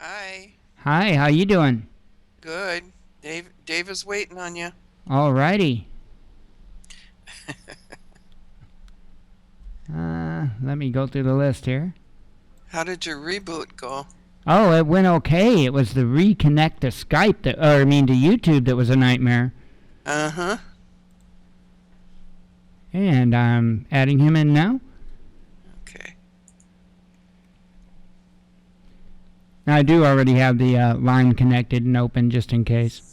Hi. Hi, how you doing? Good. Dave is waiting on you. Alrighty. Let me go through the list here. How did your reboot go? Oh, it went okay. It was the reconnect to Skype to YouTube that was a nightmare. Uh-huh. And I'm adding him in now. Okay. Now, I do already have the line connected and open just in case.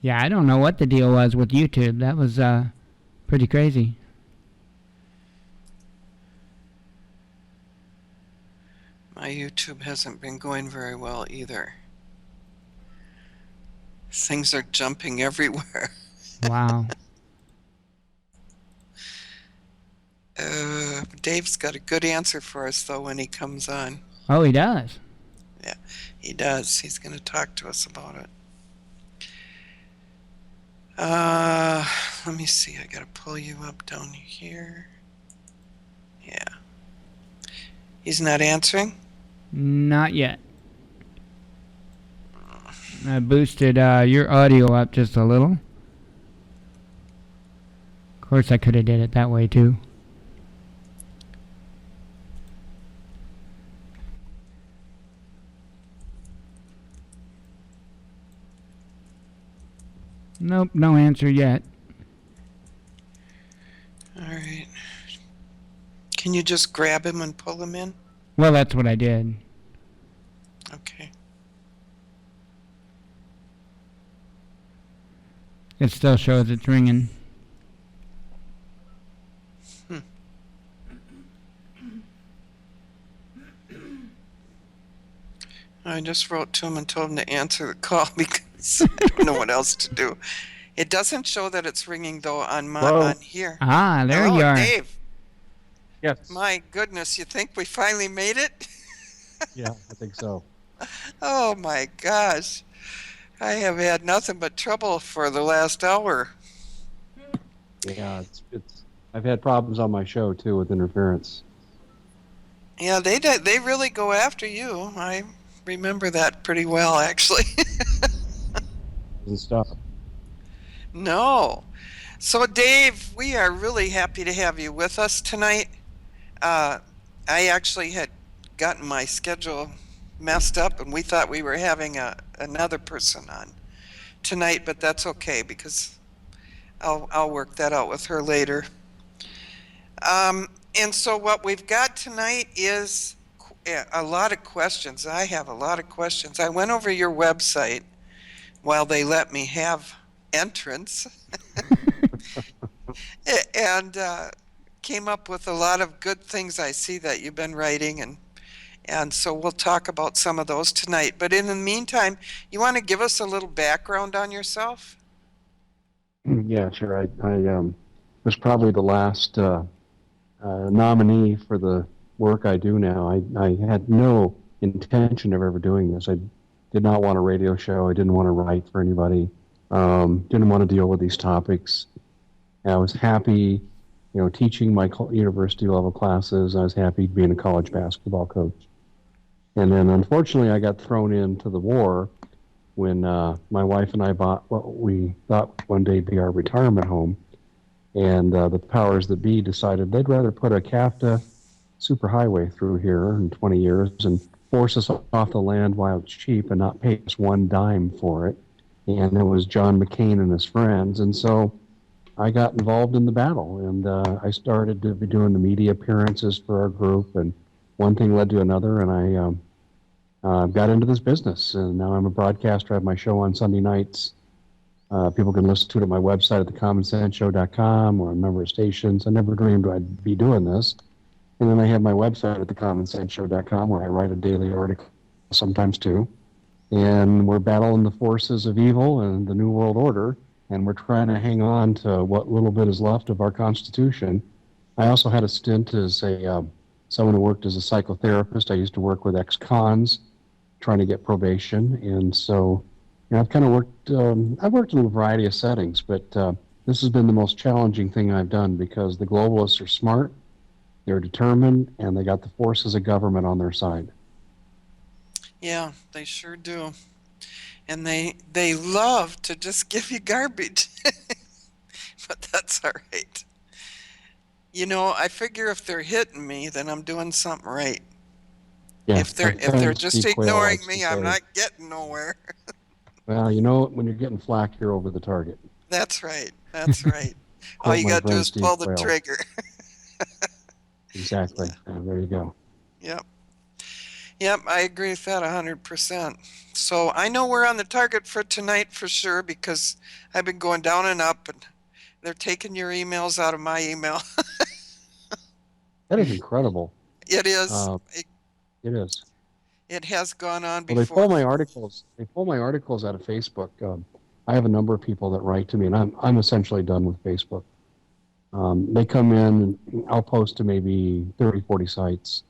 Yeah, I don't know what the deal was with YouTube. That was pretty crazy. My YouTube hasn't been going very well either. Things are jumping everywhere. Wow. Dave's got a good answer for us, though, when he comes on. Oh, he does. Yeah, he does. He's going to talk to us about it. Let me see. I got to pull you up down here. Yeah. He's not answering? Not yet. I boosted your audio up just a little. Of course, I could have did it that way too. Nope, no answer yet. All right. Can you just grab him and pull him in? Well, that's what I did. Okay. It still shows it's ringing. I just wrote to him and told him to answer the call because I don't know what else to do. It doesn't show that it's ringing though on here. Ah, there Hello, you are. Dave. Yes. My goodness, you think we finally made it? Yeah, I think so. Oh my gosh. I have had nothing but trouble for the last hour. Yeah, it's. I've had problems on my show too with interference. Yeah, they really go after you. I remember that pretty well, actually. Doesn't stop. No. So, Dave, we are really happy to have you with us tonight. I actually had gotten my schedule messed up, and we thought we were having another person on tonight, but that's okay because I'll work that out with her later. And so what we've got tonight is a lot of questions. I have a lot of questions. I went over your website while they let me have entrance and came up with a lot of good things I see that you've been writing, and so we'll talk about some of those tonight. But in the meantime, you want to give us a little background on yourself? Yeah, sure. I was probably the last nominee for the work I do now. I had no intention of ever doing this. I did not want a radio show. I didn't want to write for anybody. Didn't want to deal with these topics. I was happy, teaching my university level classes. I was happy being a college basketball coach. And then, unfortunately, I got thrown into the war when my wife and I bought what we thought one day be our retirement home. And the powers that be decided they'd rather put a CAFTA superhighway through here in 20 years and force us off the land while it's cheap and not pay us one dime for it. And it was John McCain and his friends. And so I got involved in the battle, and I started to be doing the media appearances for our group, and one thing led to another, and I got into this business, and now I'm a broadcaster. I have my show on Sunday nights. People can listen to it at my website at thecommonsenseshow.com or a number of stations. I never dreamed I'd be doing this. And then I have my website at thecommonsenseshow.com where I write a daily article, sometimes two. And we're battling the forces of evil and the New World Order. and we're trying to hang on to what little bit is left of our Constitution. I also had a stint as someone who worked as a psychotherapist. I used to work with ex-cons trying to get probation, and so I've kind of worked. I've worked in a variety of settings, but this has been the most challenging thing I've done because the globalists are smart, they're determined, and they got the forces of government on their side. Yeah, they sure do. And they love to just give you garbage. But that's all right. I figure if they're hitting me, then I'm doing something right. Yeah, If they're just Steve Quayle ignoring likes to me, I'm say, not getting nowhere. well, when you're getting flack, you're over the target. That's right. That's right. All Quote you my got to do friend is Steve pull the Quayle. trigger. Exactly. There you go. Yep. Yep, I agree with that 100%. So I know we're on the target for tonight for sure because I've been going down and up and they're taking your emails out of my email. That is incredible. It is. Uh, it is. It has gone on Well, they before. pull my articles. They pull my articles out of Facebook. I have a number of people that write to me, and I'm essentially done with Facebook. They come in, and I'll post to maybe 30, 40 sites,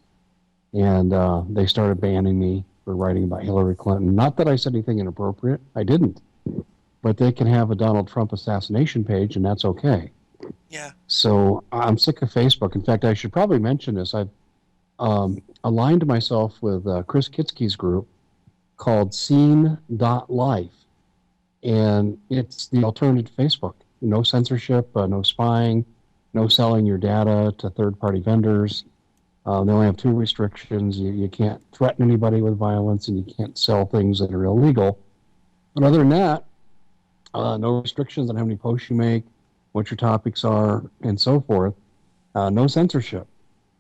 and they started banning me for writing about Hillary Clinton. Not that I said anything inappropriate. I didn't. But they can have a Donald Trump assassination page, and that's okay. Yeah. So I'm sick of Facebook. In fact, I should probably mention this. I've aligned myself with Chris Kitsky's group called Scene.life. And it's the alternative to Facebook. No censorship, no spying, no selling your data to third-party vendors. They only have two restrictions. You can't threaten anybody with violence, and you can't sell things that are illegal. But other than that, no restrictions on how many posts you make, what your topics are, and so forth. No censorship.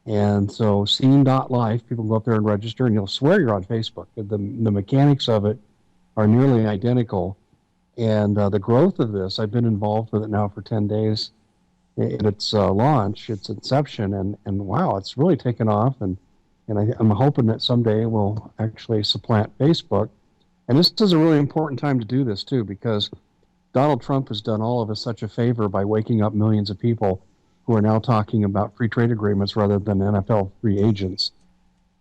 And so Scene.life, people go up there and register, and you'll swear you're on Facebook. The mechanics of it are nearly identical. And the growth of this, I've been involved with it now for 10 days in its launch, its inception, and wow, it's really taken off. And I'm hoping that someday it will actually supplant Facebook. And this is a really important time to do this, too, because Donald Trump has done all of us such a favor by waking up millions of people who are now talking about free trade agreements rather than NFL free agents.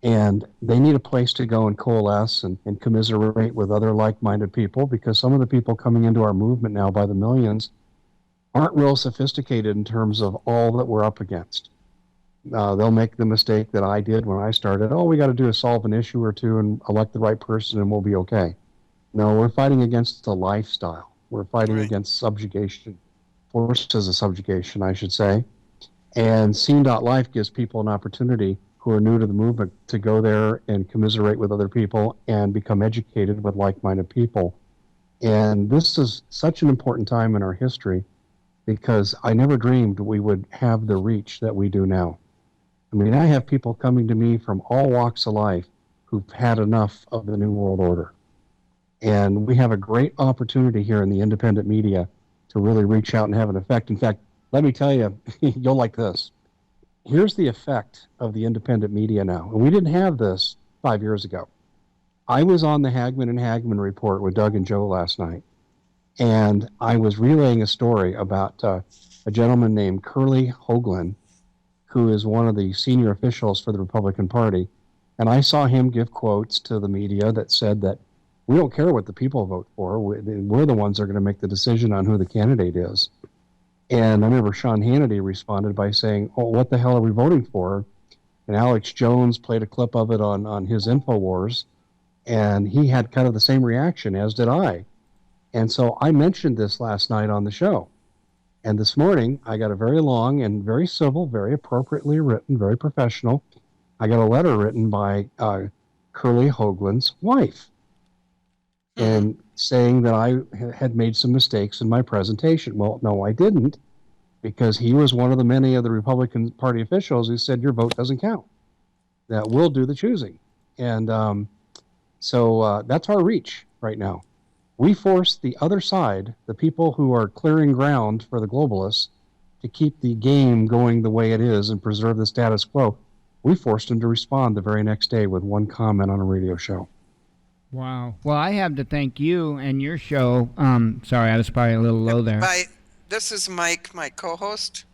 And they need a place to go and coalesce and commiserate with other like-minded people, because some of the people coming into our movement now by the millions aren't real sophisticated in terms of all that we're up against. They'll make the mistake that I did when I started. Oh, we got to do is solve an issue or two and elect the right person and we'll be okay. No, we're fighting against a lifestyle. We're fighting against subjugation, forces of subjugation, I should say. And Scene.life gives people an opportunity who are new to the movement to go there and commiserate with other people and become educated with like-minded people. And this is such an important time in our history because I never dreamed we would have the reach that we do now. I mean, I have people coming to me from all walks of life who've had enough of the New World Order. And we have a great opportunity here in the independent media to really reach out and have an effect. In fact, let me tell you, you'll like this. Here's the effect of the independent media now. And we didn't have this 5 years ago. I was on the Hagman and Hagman report with Doug and Joe last night. And I was relaying a story about a gentleman named Curly Hoagland, who is one of the senior officials for the Republican Party. And I saw him give quotes to the media that said that we don't care what the people vote for. We're the ones that are going to make the decision on who the candidate is. And I remember Sean Hannity responded by saying, oh, what the hell are we voting for? And Alex Jones played a clip of it on his InfoWars, and he had kind of the same reaction, as did I. And so I mentioned this last night on the show. And this morning, I got a very long and very civil, very appropriately written, very professional. I got a letter written by Curly Hoagland's wife, and saying that I had made some mistakes in my presentation. Well, no, I didn't, because he was one of the many of the Republican Party officials who said your vote doesn't count, that we'll do the choosing. And so that's our reach right now. We force the other side, the people who are clearing ground for the globalists, to keep the game going the way it is and preserve the status quo. We forced them to respond the very next day with one comment on a radio show. Wow. Well, I have to thank you and your show. Sorry, I was probably a little Yep. low there. This is Mike, my co-host.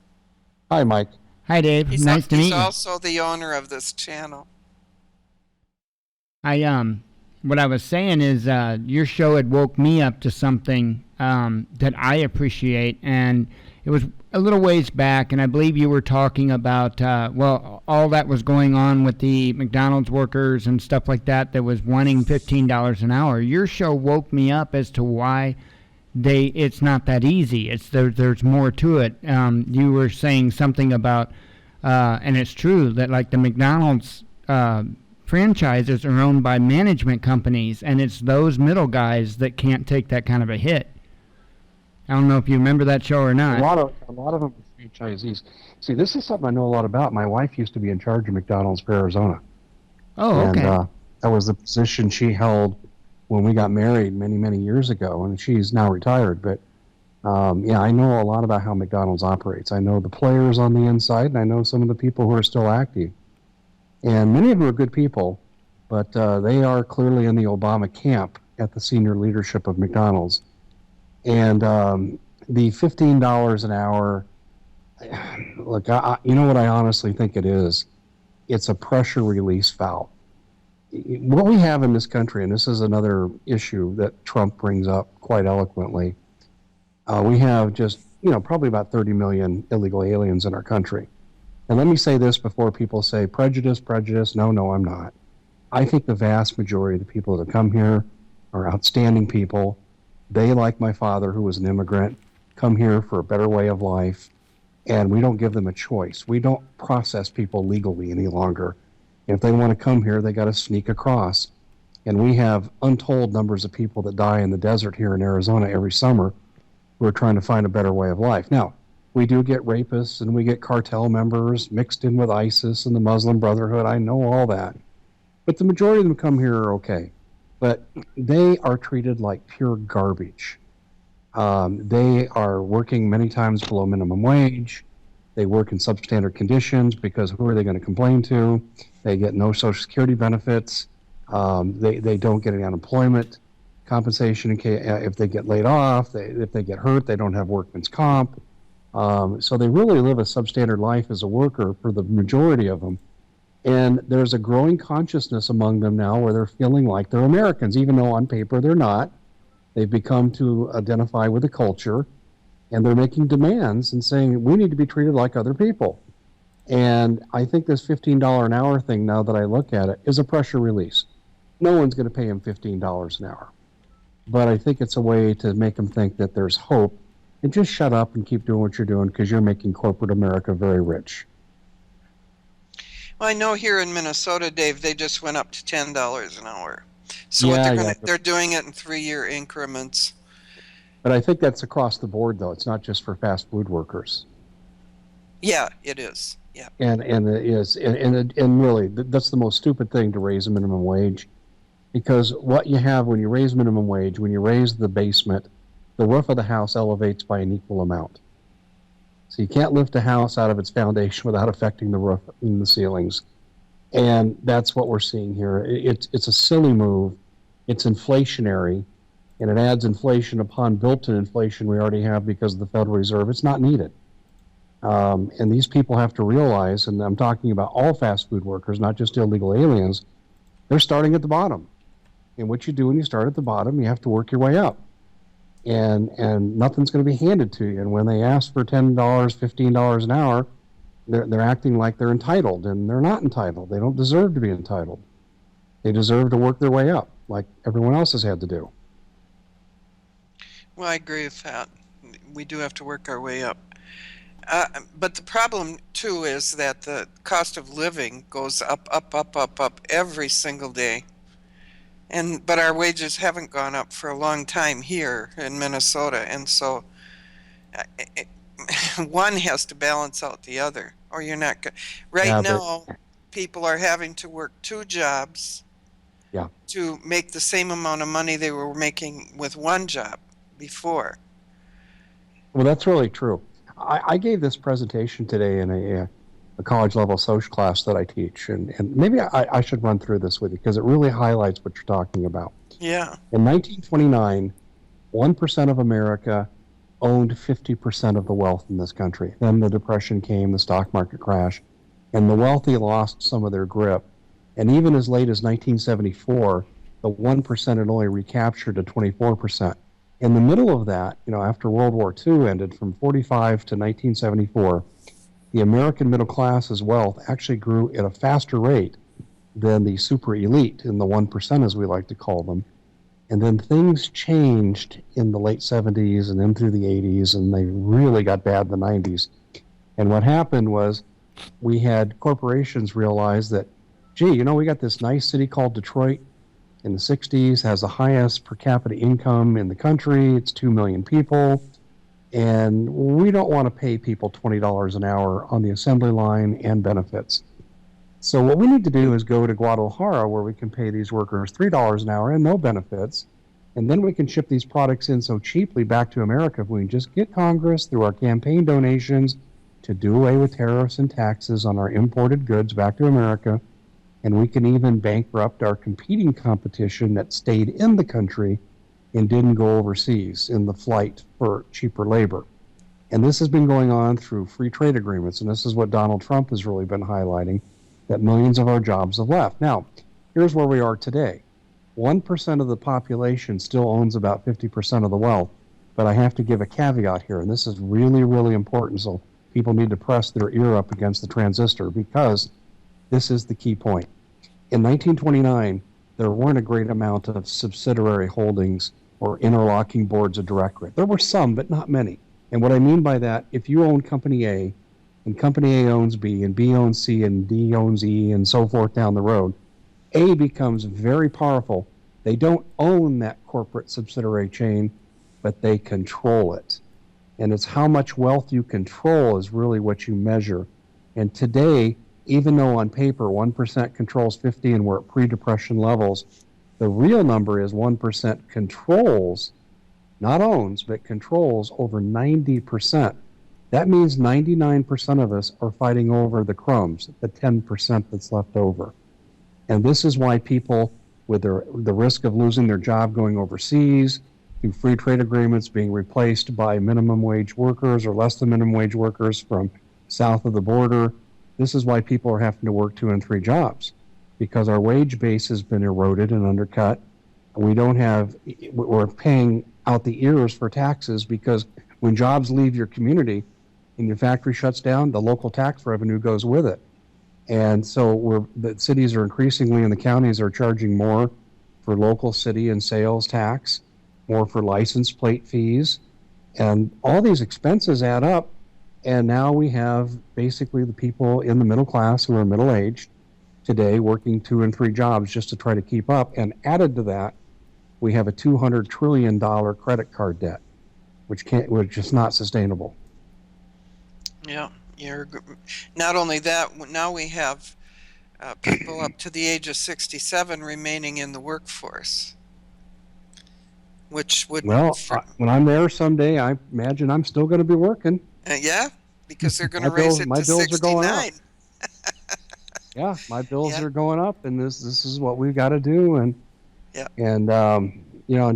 Hi, Mike. Hi, Dave. Nice to He's meet you. also the owner of this channel. What I was saying is, your show had woke me up to something that I appreciate, and it was a little ways back, and I believe you were talking about, all that was going on with the McDonald's workers and stuff like that that was wanting $15 an hour. Your show woke me up as to why it's not that easy. There's more to it. You were saying something about, and it's true that like the McDonald's franchises are owned by management companies, and it's those middle guys that can't take that kind of a hit. I don't know if you remember that show or not. A lot of them are franchisees. See, this is something I know a lot about. My wife used to be in charge of McDonald's for Arizona. Oh, okay. And that was the position she held when we got married many, many years ago, and she's now retired. But yeah, I know a lot about how McDonald's operates. I know the players on the inside, and I know some of the people who are still active. And many of them are good people, but they are clearly in the Obama camp at the senior leadership of McDonald's. And the $15 an hour, look, you know what I honestly think it is? It's a pressure release valve. What we have in this country, and this is another issue that Trump brings up quite eloquently, we have just, probably about 30 million illegal aliens in our country. And let me say this before people say prejudice. No, I'm not. I think the vast majority of the people that have come here are outstanding people. They, like my father, who was an immigrant, come here for a better way of life, and we don't give them a choice. We don't process people legally any longer. If they want to come here, they got to sneak across. And we have untold numbers of people that die in the desert here in Arizona every summer who are trying to find a better way of life. Now, we do get rapists and we get cartel members mixed in with ISIS and the Muslim Brotherhood. I know all that. But the majority of them come here are okay. But they are treated like pure garbage. They are working many times below minimum wage. They work in substandard conditions because who are they going to complain to? They get no Social Security benefits. They don't get any unemployment compensation if they get laid off. If they get hurt, they don't have workman's comp. So they really live a substandard life as a worker for the majority of them. And there's a growing consciousness among them now where they're feeling like they're Americans, even though on paper they're not. They've become to identify with the culture, and they're making demands and saying, we need to be treated like other people. And I think this $15 an hour thing, now that I look at it, is a pressure release. No one's going to pay them $15 an hour. But I think it's a way to make them think that there's hope, and just shut up and keep doing what you're doing because you're making corporate America very rich. Well, I know here in Minnesota, Dave, they just went up to $10 an hour. So they're doing it in 3-year increments. But I think that's across the board, though. It's not just for fast food workers. Yeah, it is. Yeah. And it is, and really, that's the most stupid thing to raise a minimum wage, because what you have when you raise minimum wage, when you raise the basement, the roof of the house elevates by an equal amount. So you can't lift a house out of its foundation without affecting the roof and the ceilings. And that's what we're seeing here. It's a silly move. It's inflationary, and it adds inflation upon built-in inflation we already have because of the Federal Reserve. It's not needed. And these people have to realize, and I'm talking about all fast food workers, not just illegal aliens, they're starting at the bottom. And what you do when you start at the bottom, you have to work your way up. And nothing's going to be handed to you. And when they ask for $10, $15 an hour, they're acting like they're entitled, and they're not entitled. They don't deserve to be entitled. They deserve to work their way up, like everyone else has had to do. Well, I agree with that. We do have to work our way up. But the problem, too, is that the cost of living goes up every single day. But our wages haven't gone up for a long time here in Minnesota, and so one has to balance out the other, or you're not good. Right now, people are having to work 2 jobs to make the same amount of money they were making with one job before. Well, that's really true. I gave this presentation today in a college level social class that I teach. And maybe I should run through this with you because it really highlights what you're talking about. Yeah. In 1929, 1% of America owned 50% of the wealth in this country. Then the Depression came, the stock market crash, and the wealthy lost some of their grip. And even as late as 1974, the 1% had only recaptured to 24%. In the middle of that, after World War II ended from 45 to 1974, the American middle class's wealth actually grew at a faster rate than the super elite in the 1%, as we like to call them. And then things changed in the late 70s and then through the 80s, and they really got bad in the 90s. And what happened was we had corporations realize that, gee, we got this nice city called Detroit in the 60s, has the highest per capita income in the country. It's 2 million people. And we don't want to pay people $20 an hour on the assembly line and benefits. So what we need to do is go to Guadalajara, where we can pay these workers $3 an hour and no benefits. And then we can ship these products in so cheaply back to America if we can just get Congress through our campaign donations to do away with tariffs and taxes on our imported goods back to America. And we can even bankrupt our competing competition that stayed in the country and didn't go overseas in the flight for cheaper labor. And this has been going on through free trade agreements. And this is what Donald Trump has really been highlighting, that millions of our jobs have left. Now, here's where we are today. 1% of the population still owns about 50% of the wealth. But I have to give a caveat here, and this is really, really important. So people need to press their ear up against the transistor because this is the key point. In 1929, there weren't a great amount of subsidiary holdings or interlocking boards of directorate. There were some, but not many. And what I mean by that, if you own Company A, and Company A owns B, and B owns C, and D owns E, and so forth down the road, A becomes very powerful. They don't own that corporate subsidiary chain, but they control it. And it's how much wealth you control is really what you measure. And today, even though on paper 1% controls 50 and we're at pre-depression levels, the real number is 1% controls, not owns, but controls over 90%. That means 99% of us are fighting over the crumbs, the 10% that's left over. And this is why people with the risk of losing their job going overseas, through free trade agreements being replaced by minimum wage workers or less than minimum wage workers from south of the border, this is why people are having to work 2 and 3 jobs, because our wage base has been eroded and undercut. We're paying out the ears for taxes because when jobs leave your community and your factory shuts down, the local tax revenue goes with it. And so the cities are increasingly, and the counties are charging more for local city and sales tax, more for license plate fees, and all these expenses add up. And now we have basically the people in the middle class who are middle-aged today working 2 and 3 jobs just to try to keep up. And added to that, we have a $200 trillion credit card debt, which is not sustainable. Yeah. Not only that, now we have people up to the age of 67 remaining in the workforce, which would... when I'm there someday, I imagine I'm still going to be working. Yeah, because they're going to raise it to 69. Yeah, my bills are going up, and this is what we've got to do. And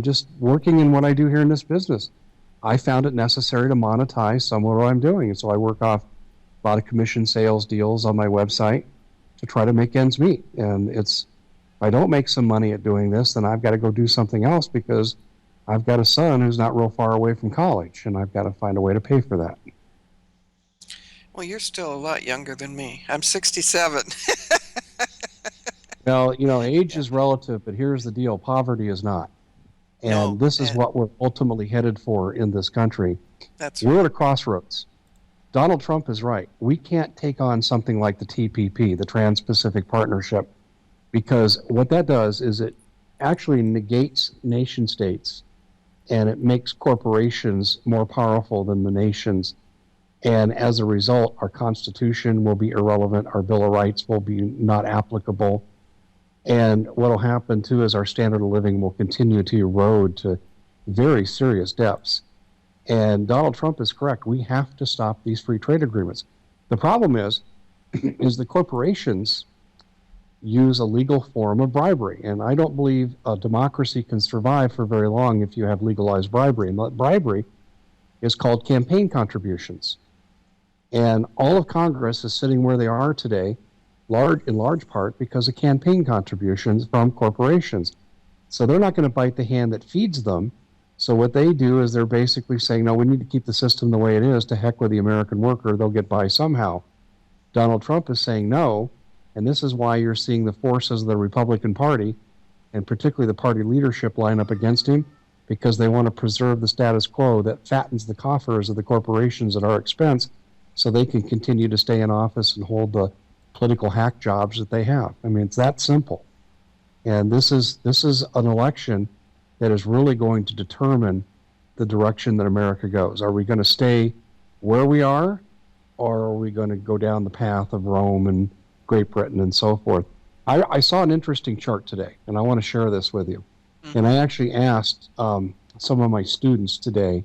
just working in what I do here in this business, I found it necessary to monetize some of what I'm doing. And so I work off a lot of commission sales deals on my website to try to make ends meet. And if I don't make some money at doing this, then I've got to go do something else because I've got a son who's not real far away from college, and I've got to find a way to pay for that. Well, you're still a lot younger than me. I'm 67. Well, age is relative, but here's the deal. Poverty is not. And this is what we're ultimately headed for in this country. We're at a crossroads. Donald Trump is right. We can't take on something like the TPP, the Trans-Pacific Partnership, because what that does is it actually negates nation states, and it makes corporations more powerful than the nations. And as a result, our Constitution will be irrelevant. Our Bill of Rights will be not applicable. And what will happen, too, is our standard of living will continue to erode to very serious depths. And Donald Trump is correct. We have to stop these free trade agreements. The problem is is the corporations use a legal form of bribery. And I don't believe a democracy can survive for very long if you have legalized bribery. And bribery is called campaign contributions. And all of Congress is sitting where they are today, in large part because of campaign contributions from corporations. So they're not going to bite the hand that feeds them. So what they do is they're basically saying, no, we need to keep the system the way it is. To heck with the American worker. They'll get by somehow. Donald Trump is saying no. And this is why you're seeing the forces of the Republican Party, and particularly the party leadership, line up against him, because they want to preserve the status quo that fattens the coffers of the corporations at our expense so they can continue to stay in office and hold the political hack jobs that they have. I mean, it's that simple. And this is an election that is really going to determine the direction that America goes. Are we going to stay where we are, or are we going to go down the path of Rome and Great Britain and so forth? I saw an interesting chart today, and I want to share this with you. Mm-hmm. And I actually asked some of my students today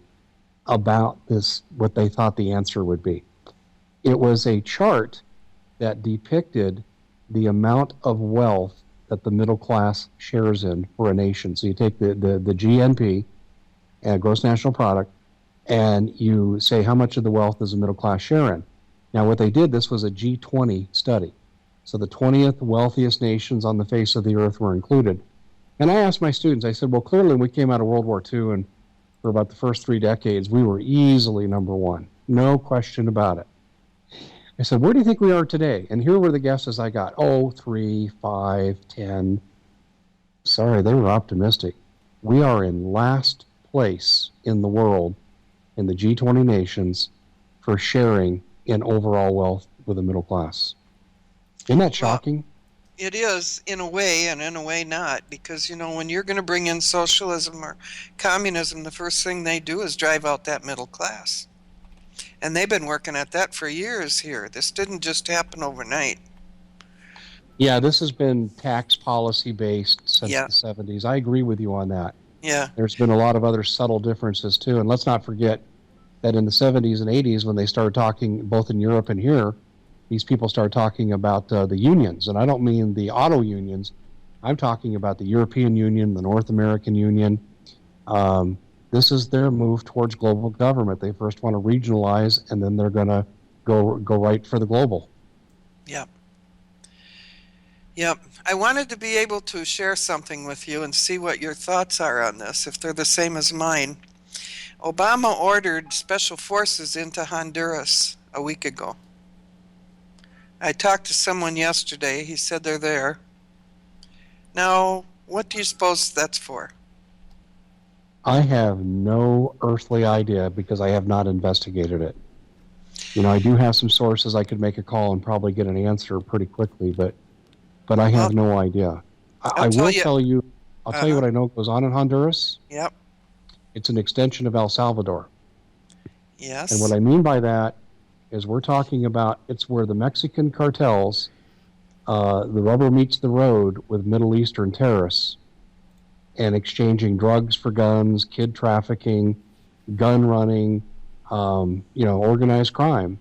about this, what they thought the answer would be. It was a chart that depicted the amount of wealth that the middle class shares in for a nation. So you take the GNP, gross national product, and you say how much of the wealth does the middle class share in. Now what they did, this was a G20 study. So the 20th wealthiest nations on the face of the earth were included. And I asked my students, I said, well, clearly we came out of World War II, and for about the first 3 decades, we were easily number one. No question about it. I said, where do you think we are today? And here were the guesses I got. 3, 5, 10. Sorry, they were optimistic. We are in last place in the world, in the G20 nations, for sharing in overall wealth with the middle class. Isn't that shocking? Well, it is, in a way, and in a way not, because, when you're going to bring in socialism or communism, the first thing they do is drive out that middle class. And they've been working at that for years here. This didn't just happen overnight. Yeah, this has been tax policy based since the 70s. I agree with you on that. Yeah. There's been a lot of other subtle differences too. And let's not forget that in the 70s and 80s, when they started talking both in Europe and here, these people started talking about the unions. And I don't mean the auto unions. I'm talking about the European Union, the North American Union. This is their move towards global government. They first want to regionalize, and then they're going to go right for the global. Yep. Yep. I wanted to be able to share something with you and see what your thoughts are on this, if they're the same as mine. Obama ordered special forces into Honduras a week ago. I talked to someone yesterday. He said they're there. Now, what do you suppose that's for? I have no earthly idea because I have not investigated it. I do have some sources I could make a call and probably get an answer pretty quickly, but I have no idea. I will tell you, I'll tell you what I know goes on in Honduras. Yep. It's an extension of El Salvador. Yes. And what I mean by that is we're talking about, it's where the Mexican cartels, the rubber meets the road with Middle Eastern terrorists, and exchanging drugs for guns, kid trafficking, gun running, organized crime.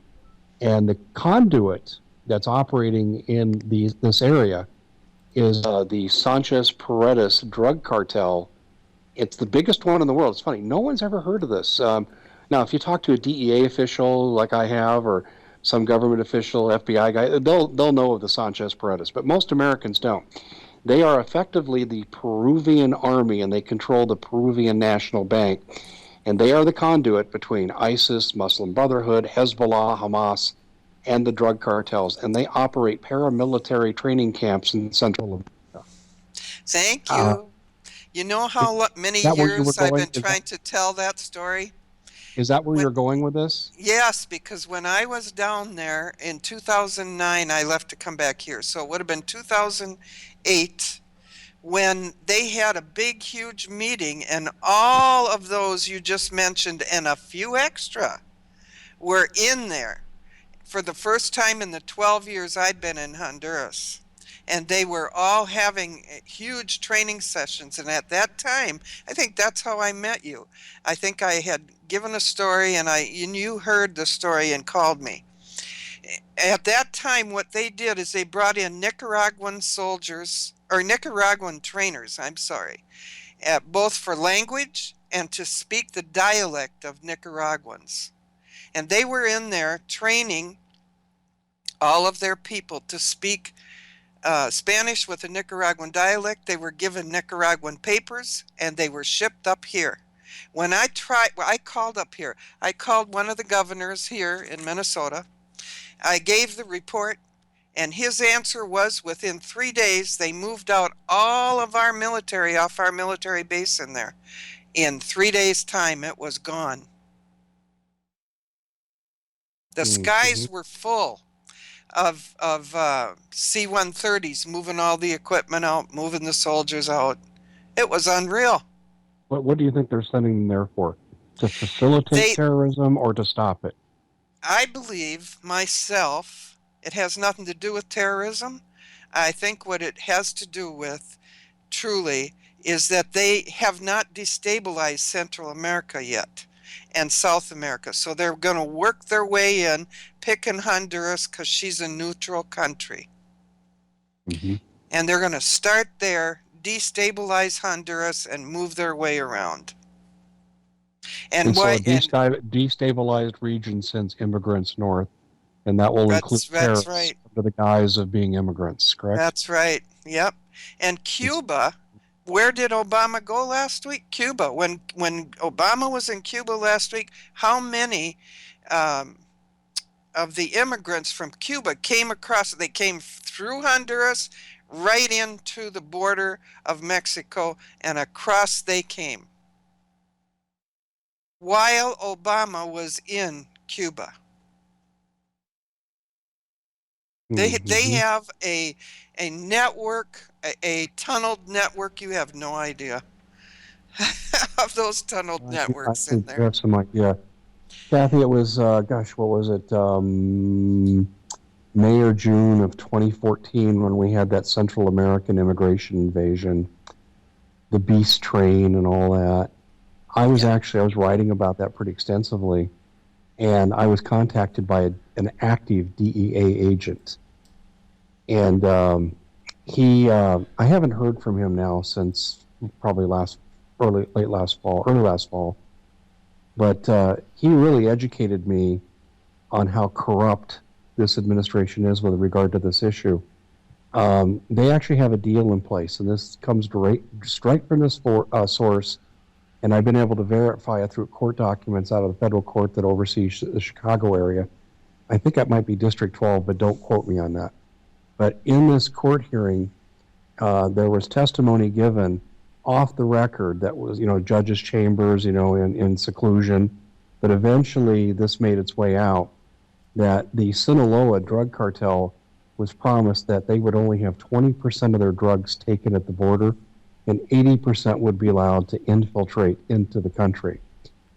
And the conduit that's operating in this area is the Sanchez Paredes drug cartel. It's the biggest one in the world. It's funny, no one's ever heard of this. Now, if you talk to a DEA official like I have, or some government official, FBI guy, they'll know of the Sanchez Paredes, but most Americans don't. They are effectively the Peruvian army, and they control the Peruvian National Bank. And they are the conduit between ISIS, Muslim Brotherhood, Hezbollah, Hamas, and the drug cartels. And they operate paramilitary training camps in Central America. Thank you. You know how many years I've been trying to tell that story? Is that where you're going with this? Yes, because when I was down there in 2009, I left to come back here. So it would have been 2008 when they had a big, huge meeting, and all of those you just mentioned and a few extra were in there for the first time in the 12 years I'd been in Honduras. And they were all having huge training sessions. And at that time, I think that's how I met you. I think I had given a story, and you heard the story and called me. At that time, what they did is they brought in Nicaraguan soldiers, or Nicaraguan trainers, I'm sorry, both for language and to speak the dialect of Nicaraguans. And they were in there training all of their people to speak Spanish with a Nicaraguan dialect. They were given Nicaraguan papers and they were shipped up here. When I called up here. I called one of the governors here in Minnesota. I gave the report, and his answer was within 3 days, they moved out all of our military off our military base in there. In 3 days' time, it was gone. The skies were full of C-130s moving all the equipment out, moving the soldiers out. It was unreal. What do you think they're sending them there for? To facilitate terrorism or to stop it? I believe myself, it has nothing to do with terrorism. I think what it has to do with, truly, is that they have not destabilized Central America yet and South America. So they're going to work their way in, picking Honduras because she's a neutral country. And they're going to start there, destabilize Honduras, and move their way around. And so a destabilized region sends immigrants north, and that will include terrorists under the guise of being immigrants, correct? That's right. Yep. And Cuba, where did Obama go last week? Cuba. When Obama was in Cuba last week, how many of the immigrants from Cuba came across? They came through Honduras, right into the border of Mexico, and across they came while Obama was in Cuba. They have a network, a tunneled network. You have no idea of those tunneled networks in there. I have some idea. Kathy, it was, gosh, what was it? May or June of 2014 when we had that Central American immigration invasion, the beast train and all that. I was writing about that pretty extensively, and I was contacted by an active DEA agent. And I haven't heard from him now since probably early last fall. But he really educated me on how corrupt this administration is with regard to this issue. They actually have a deal in place, and this comes straight from this source. And I've been able to verify it through court documents out of the federal court that oversees the Chicago area. I think that might be District 12, but don't quote me on that. But in this court hearing, there was testimony given off the record that was, judges' chambers, in seclusion. But eventually this made its way out that the Sinaloa drug cartel was promised that they would only have 20% of their drugs taken at the border, and 80% would be allowed to infiltrate into the country.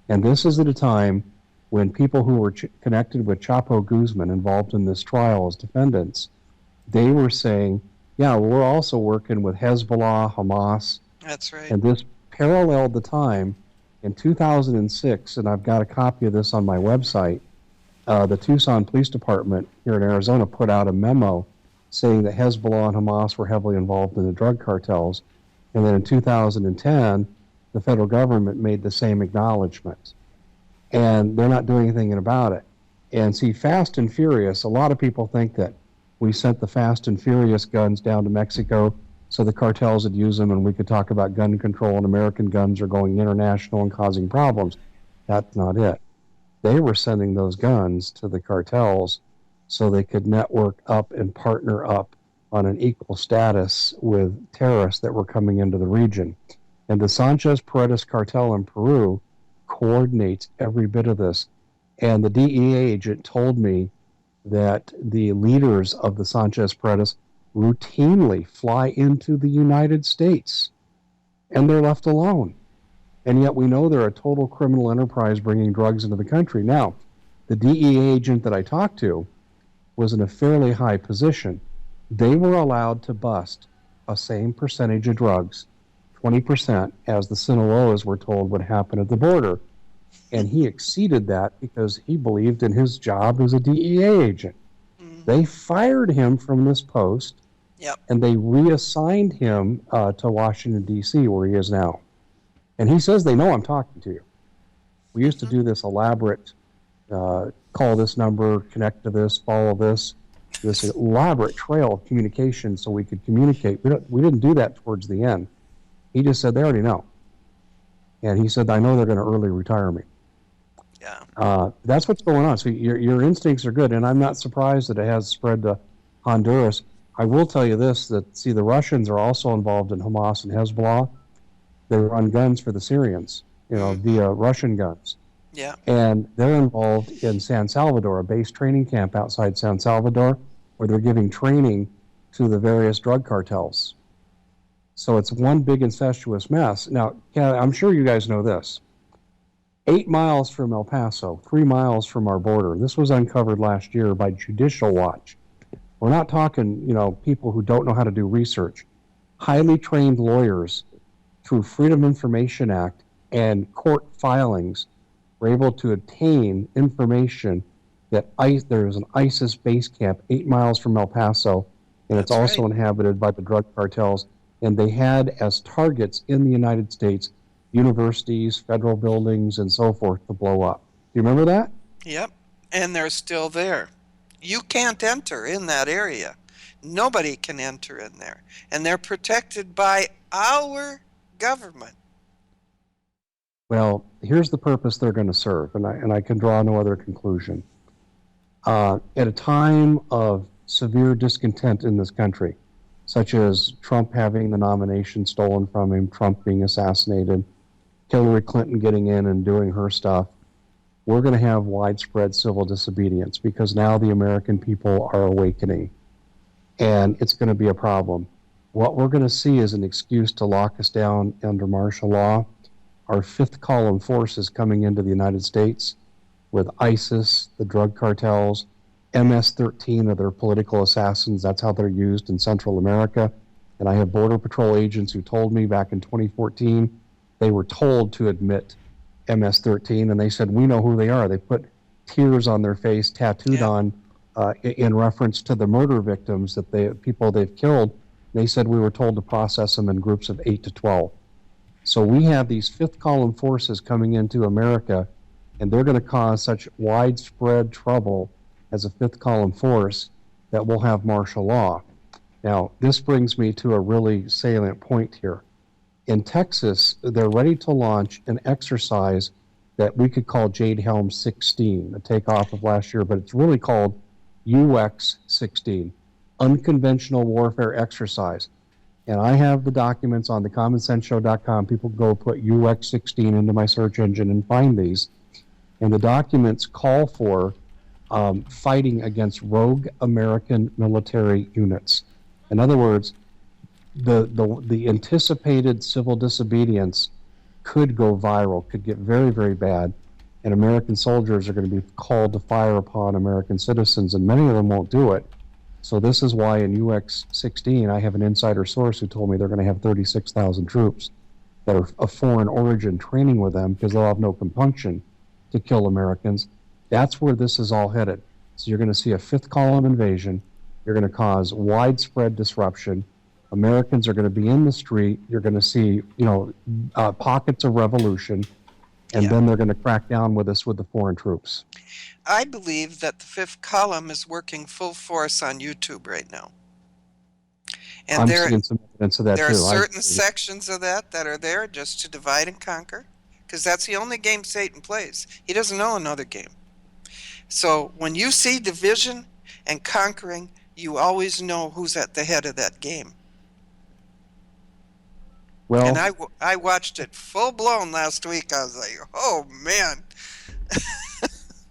And this is at a time when people who were connected with Chapo Guzman, involved in this trial as defendants, they were saying, yeah, we're also working with Hezbollah, Hamas. That's right. And this paralleled the time in 2006, and I've got a copy of this on my website. The Tucson Police Department here in Arizona put out a memo saying that Hezbollah and Hamas were heavily involved in the drug cartels. And then in 2010, the federal government made the same acknowledgement. And they're not doing anything about it. And see, Fast and Furious, a lot of people think that we sent the Fast and Furious guns down to Mexico so the cartels would use them and we could talk about gun control and American guns are going international and causing problems. That's not it. They were sending those guns to the cartels so they could network up and partner up on an equal status with terrorists that were coming into the region. And the Sanchez Paredes cartel in Peru coordinates every bit of this. And the DEA agent told me that the leaders of the Sanchez Paredes routinely fly into the United States, and they're left alone. And yet we know they're a total criminal enterprise bringing drugs into the country. Now, the DEA agent that I talked to was in a fairly high position. They were allowed to bust a same percentage of drugs, 20%, as the Sinaloas were told would happen at the border. And he exceeded that because he believed in his job as a DEA agent. They fired him from this post, Yep. and they reassigned him to Washington, D.C., where he is now. And he says they know I'm talking to you. We used to do this elaborate call this number, connect to this, follow this elaborate trail of communication so we could communicate. We didn't do that towards the end. He just said they already know. And he said, I know they're going to early retire me. Yeah. That's what's going on. So your instincts are good, and I'm not surprised that it has spread to Honduras. I will tell you this, that, see, the Russians are also involved in Hamas and Hezbollah. They run guns for the Syrians, via Russian guns. Yeah. And they're involved in San Salvador, a base training camp outside San Salvador, where they're giving training to the various drug cartels. So it's one big incestuous mess. Now, I'm sure you guys know this. 8 miles from El Paso, 3 miles from our border. This was uncovered last year by Judicial Watch. We're not talking, people who don't know how to do research. Highly trained lawyers, through Freedom of Information Act and court filings, were able to obtain information that there is an ISIS base camp 8 miles from El Paso, and it's also inhabited by the drug cartels. And they had as targets in the United States universities, federal buildings, and so forth to blow up. Do you remember that? Yep. And they're still there. You can't enter in that area. Nobody can enter in there. And they're protected by our government. Well, here's the purpose they're going to serve, and I can draw no other conclusion. At a time of severe discontent in this country, such as Trump having the nomination stolen from him, Trump being assassinated, Hillary Clinton getting in and doing her stuff, we're going to have widespread civil disobedience because now the American people are awakening, and it's going to be a problem. What we're going to see is an excuse to lock us down under martial law. Our fifth column forces coming into the United States with ISIS, the drug cartels, MS-13 are their political assassins. That's how they're used in Central America. And I have Border Patrol agents who told me back in 2014 they were told to admit MS-13, and they said, we know who they are. They put tears on their face, tattooed on, in reference to the murder victims, people they've killed. They said we were told to process them in groups of 8 to 12. So we have these fifth column forces coming into America, and they're going to cause such widespread trouble as a fifth column force that we'll have martial law. Now, this brings me to a really salient point here. In Texas, they're ready to launch an exercise that we could call Jade Helm 16, the takeoff of last year, but it's really called UX 16, Unconventional Warfare Exercise. And I have the documents on thecommonsenseshow.com. People go put UX 16 into my search engine and find these. And the documents call for fighting against rogue American military units. In other words, the anticipated civil disobedience could go viral, could get very, very bad, and American soldiers are going to be called to fire upon American citizens, and many of them won't do it. So this is why in UX 16, I have an insider source who told me they're going to have 36,000 troops that are of foreign origin training with them because they'll have no compunction to kill Americans. That's where this is all headed. So you're going to see a fifth column invasion. You're going to cause widespread disruption. Americans are going to be in the street. You're going to see, pockets of revolution, and then they're going to crack down with us with the foreign troops. I believe that the fifth column is working full force on YouTube right now. And I'm seeing some evidence of that too. There are certain sections of that are there just to divide and conquer, because that's the only game Satan plays. He doesn't know another game. So when you see division and conquering, you always know who's at the head of that game. Well, and I watched it full blown last week. I was like, oh man.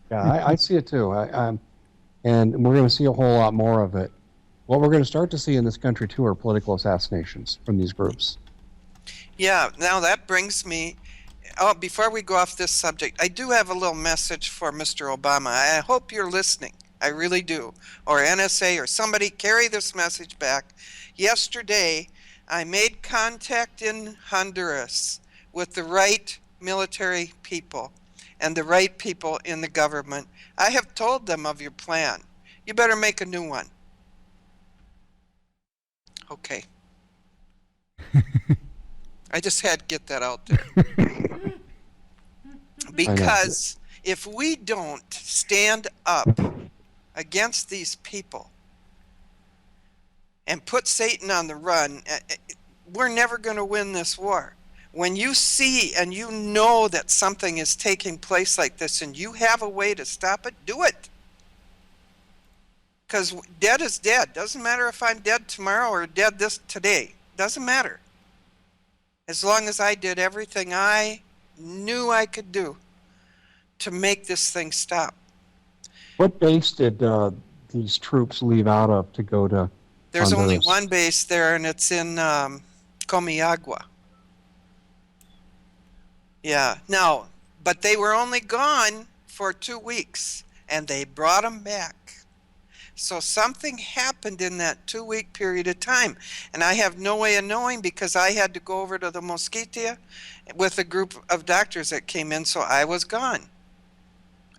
Yeah, I see it too. And we're going to see a whole lot more of it. What we're going to start to see in this country too are political assassinations from these groups. Yeah, now that brings me, before we go off this subject, I do have a little message for Mr. Obama. I hope you're listening. I really do. Or NSA or somebody, carry this message back. Yesterday, I made contact in Honduras with the right military people and the right people in the government. I have told them of your plan. You better make a new one. Okay. I just had to get that out there. Because if we don't stand up against these people and put Satan on the run, we're never going to win this war. When you see and you know that something is taking place like this and you have a way to stop it, do it. Because dead is dead. Doesn't matter if I'm dead tomorrow or dead today. Doesn't matter. As long as I did everything I knew I could do to make this thing stop. What base did these troops leave out of to go to There's Honduras? only one base there, and it's in Comayagua. Yeah. Now, but they were only gone for 2 weeks, and they brought them back. So something happened in that 2-week period of time, and I have no way of knowing because I had to go over to the Mosquitia with a group of doctors that came in, so I was gone.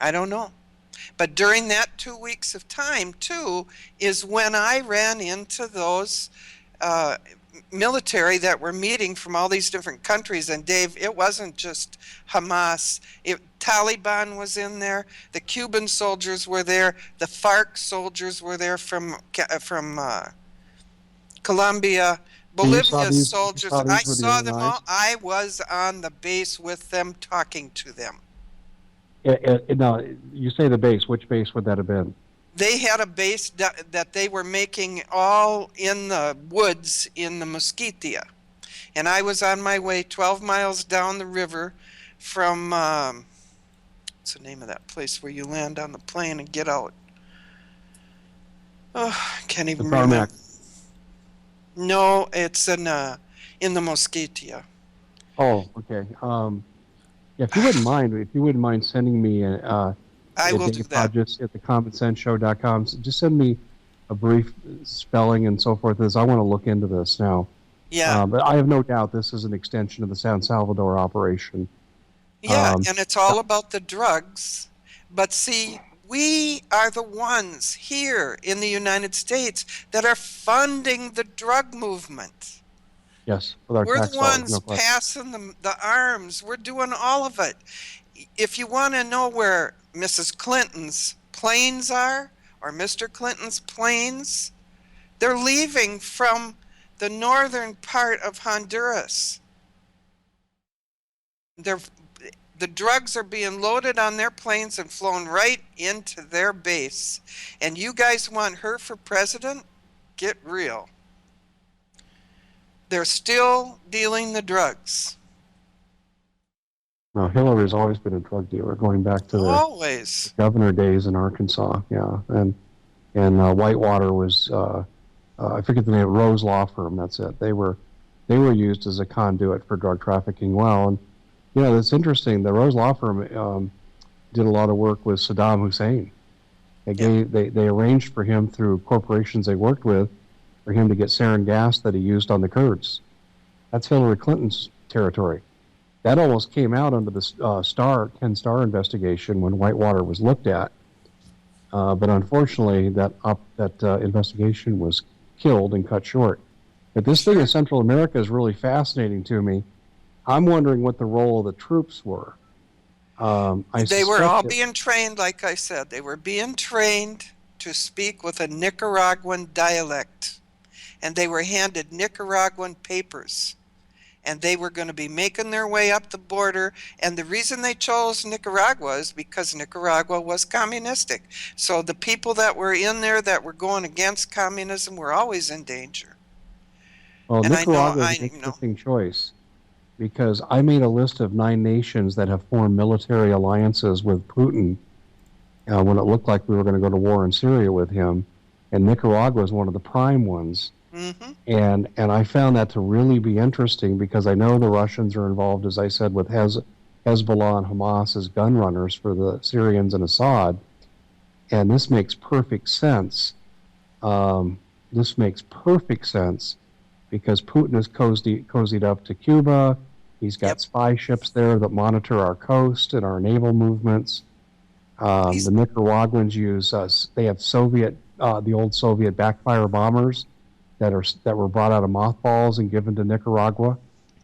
I don't know. But during that 2 weeks of time, too, is when I ran into those military that were meeting from all these different countries. And Dave, it wasn't just Hamas. Taliban was in there. The Cuban soldiers were there. The FARC soldiers were there from Colombia. Bolivia's soldiers. I saw them all. I was on the base with them, talking to them. Now, you say the base. Which base would that have been? They had a base that they were making all in the woods in the Mosquitia. And I was on my way 12 miles down the river from, what's the name of that place where you land on the plane and get out? Oh, I can't even remember. No, it's in the Mosquitia. Oh, okay. Yeah, if you wouldn't mind sending me I will do that. Hodges at thecommonsenseshow.com. So just send me a brief spelling and so forth. As I want to look into this now. Yeah. But I have no doubt this is an extension of the San Salvador operation. Yeah, and it's all about the drugs. But see, we are the ones here in the United States that are funding the drug movement. Yes, with our We're tax the ones dollars, no passing the arms. We're doing all of it. If you want to know where Mrs. Clinton's planes are, or Mr. Clinton's planes, they're leaving from the northern part of Honduras. The drugs are being loaded on their planes and flown right into their base. And you guys want her for president? Get real. They're still dealing the drugs. No, Hillary's always been a drug dealer, going back to the governor days in Arkansas. Yeah, and Whitewater was I forget the name, Rose Law Firm. That's it. They were used as a conduit for drug trafficking. Well, and it's interesting. The Rose Law Firm did a lot of work with Saddam Hussein. They arranged for him through corporations they worked with for him to get sarin gas that he used on the Kurds. That's Hillary Clinton's territory. That almost came out under the Ken Starr investigation when Whitewater was looked at. But unfortunately, that investigation was killed and cut short. But this thing in Central America is really fascinating to me. I'm wondering what the role of the troops were. They were all being trained, like I said. They were being trained to speak with a Nicaraguan dialect. And they were handed Nicaraguan papers. And they were going to be making their way up the border. And the reason they chose Nicaragua is because Nicaragua was communistic. So the people that were in there that were going against communism were always in danger. Well, Nicaragua is an interesting choice, because I made a list of 9 nations that have formed military alliances with Putin when it looked like we were going to go to war in Syria with him. And Nicaragua is one of the prime ones. Mm-hmm. And I found that to really be interesting, because I know the Russians are involved, as I said, with Hezbollah and Hamas as gun runners for the Syrians and Assad. And this makes perfect sense. This makes perfect sense because Putin has cozied up to Cuba. He's got spy ships there that monitor our coast and our naval movements. The Nicaraguans use they have the old Soviet backfire bombers that were brought out of mothballs and given to Nicaragua.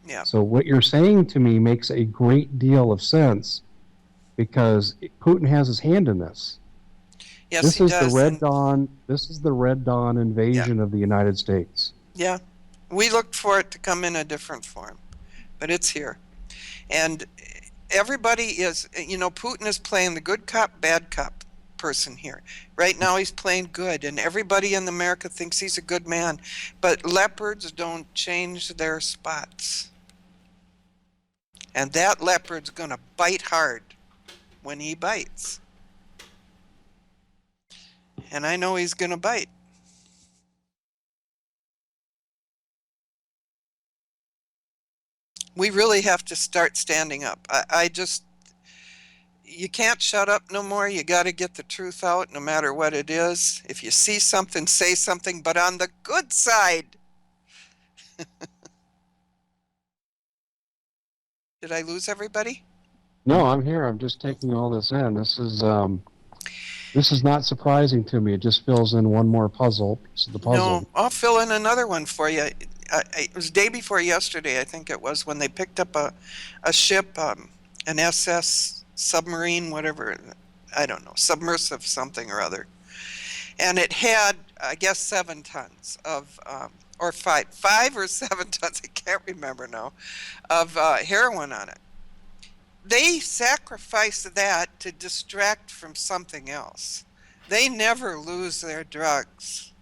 Yeah. So what you're saying to me makes a great deal of sense because Putin has his hand in this. Yes, This he is the does. Red And Dawn. This is the Red Dawn invasion of the United States. yeah, we looked for it to come in a different form, but it's here. And everybody is, Putin is playing the good cop, bad cop person here. Right now he's playing good, and everybody in America thinks he's a good man. But leopards don't change their spots. And that leopard's going to bite hard when he bites. And I know he's going to bite. We really have to start standing up. You can't shut up no more. You got to get the truth out no matter what it is. If you see something, say something, but on the good side. Did I lose everybody? No, I'm here. I'm just taking all this in. This is not surprising to me. It just fills in one more puzzle. Piece of the puzzle. No, I'll fill in another one for you. It was day before yesterday, I think it was, when they picked up a ship, an SS submarine, whatever, I don't know, submersive something or other. And it had, I guess, 7 tons of, or 5 or 7 tons, I can't remember now, of heroin on it. They sacrificed that to distract from something else. They never lose their drugs.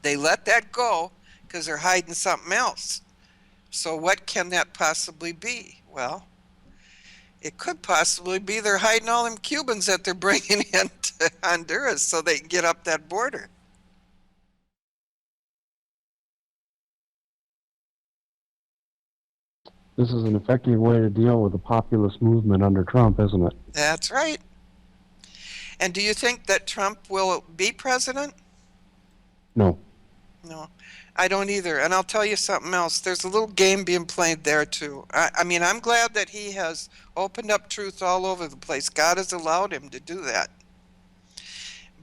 They let that go because they're hiding something else. So what can that possibly be? Well, it could possibly be they're hiding all them Cubans that they're bringing into Honduras so they can get up that border. This is an effective way to deal with the populist movement under Trump, isn't it? That's right. And do you think that Trump will be president? No. No, I don't either. And I'll tell you something else. There's a little game being played there, too. I mean, I'm glad that he has opened up truth all over the place. God has allowed him to do that.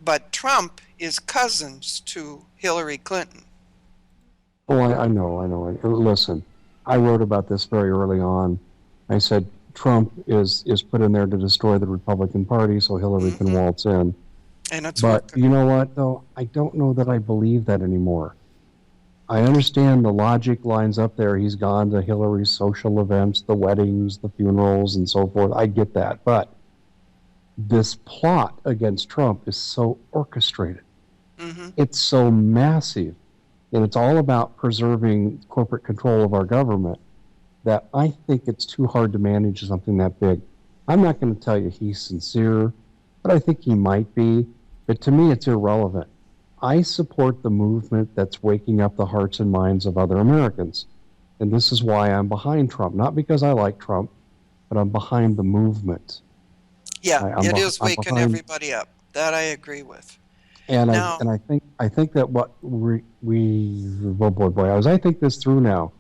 But Trump is cousins to Hillary Clinton. Oh, I know. Listen, I wrote about this very early on. I said Trump is put in there to destroy the Republican Party so Hillary can waltz in. And it's But working. you know what, though? I don't know that I believe that anymore. I understand the logic lines up there. He's gone to Hillary's social events, the weddings, the funerals, and so forth. I get that. But this plot against Trump is so orchestrated. It's so massive. And it's all about preserving corporate control of our government that I think it's too hard to manage something that big. I'm not going to tell you he's sincere, but I think he might be. But to me, it's irrelevant. I support the movement that's waking up the hearts and minds of other Americans. And this is why I'm behind Trump. Not because I like Trump, but I'm behind the movement. Yeah, it is waking everybody up. That I agree with. And Now, I think that what as I think this through now,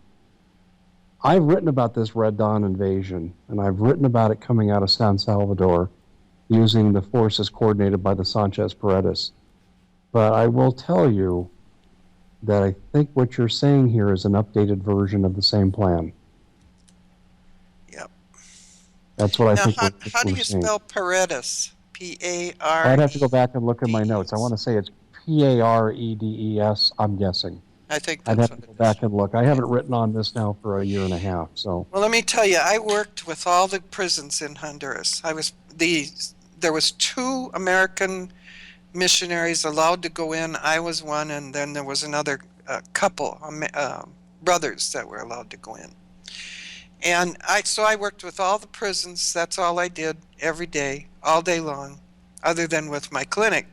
I've written about this Red Dawn invasion, and I've written about it coming out of San Salvador using the forces coordinated by the Sanchez Paredes. But I will tell you that I think what you're saying here is an updated version of the same plan. yep. That's what I Now, think how do we're you seeing. spell Paredes? P-A-R. I'd have to go back and look at my notes. I want to say it's Paredes, I'm guessing. I think I'd that's have to what go it is. back and look. I have it written on this now for a year and a half. So Well, let me tell you, I worked with all the prisons in Honduras. There was 2 American missionaries allowed to go in. I was one, and then there was another couple, brothers that were allowed to go in. And I worked with all the prisons. That's all I did every day, all day long, other than with my clinic.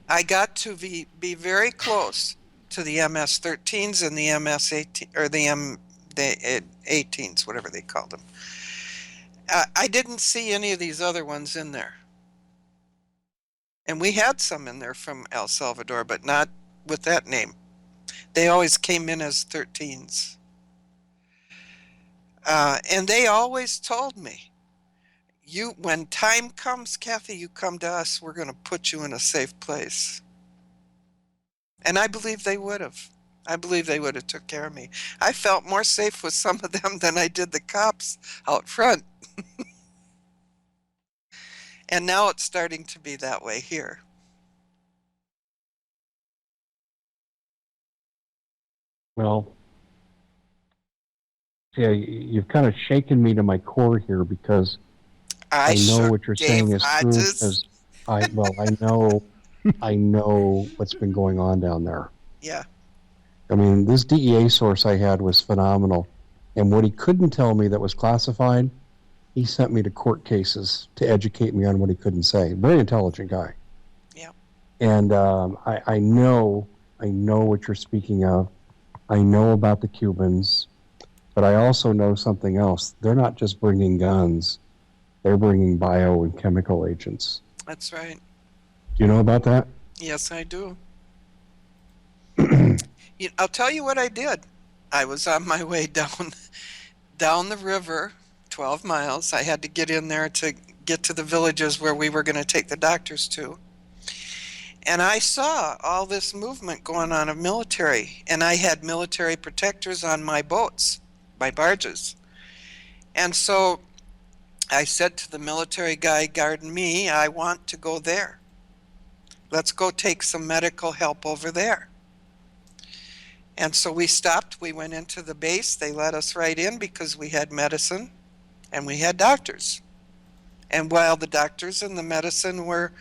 I got to be very close to the MS-13s and the MS-18 or the 18s, whatever they called them. I didn't see any of these other ones in there. And we had some in there from El Salvador, but not with that name. They always came in as 13s. And they always told me, when time comes, Kathy, you come to us, we're going to put you in a safe place. And I believe they would have. I believe they would have took care of me. I felt more safe with some of them than I did the cops out front. And now it's starting to be that way here. Well, yeah, you've kind of shaken me to my core here because I I know shook what you're Dave saying is true Hodges. because I know what's been going on down there. Yeah, I mean, this DEA source I had was phenomenal. And what he couldn't tell me that was classified, he sent me to court cases to educate me on what he couldn't say. Very intelligent guy. yeah. And I know what you're speaking of. I know about the Cubans, but I also know something else. They're not just bringing guns. They're bringing bio and chemical agents. That's right. Do you know about that? Yes, I do. I'll tell you what I did. I was on my way down the river, 12 miles. I had to get in there to get to the villages where we were going to take the doctors to. And I saw all this movement going on of military, and I had military protectors on my boats, my barges. And so I said to the military guy guarding me, I want to go there. Let's go take some medical help over there. And so we stopped. We went into the base. They let us right in because we had medicine and we had doctors. And while the doctors and the medicine were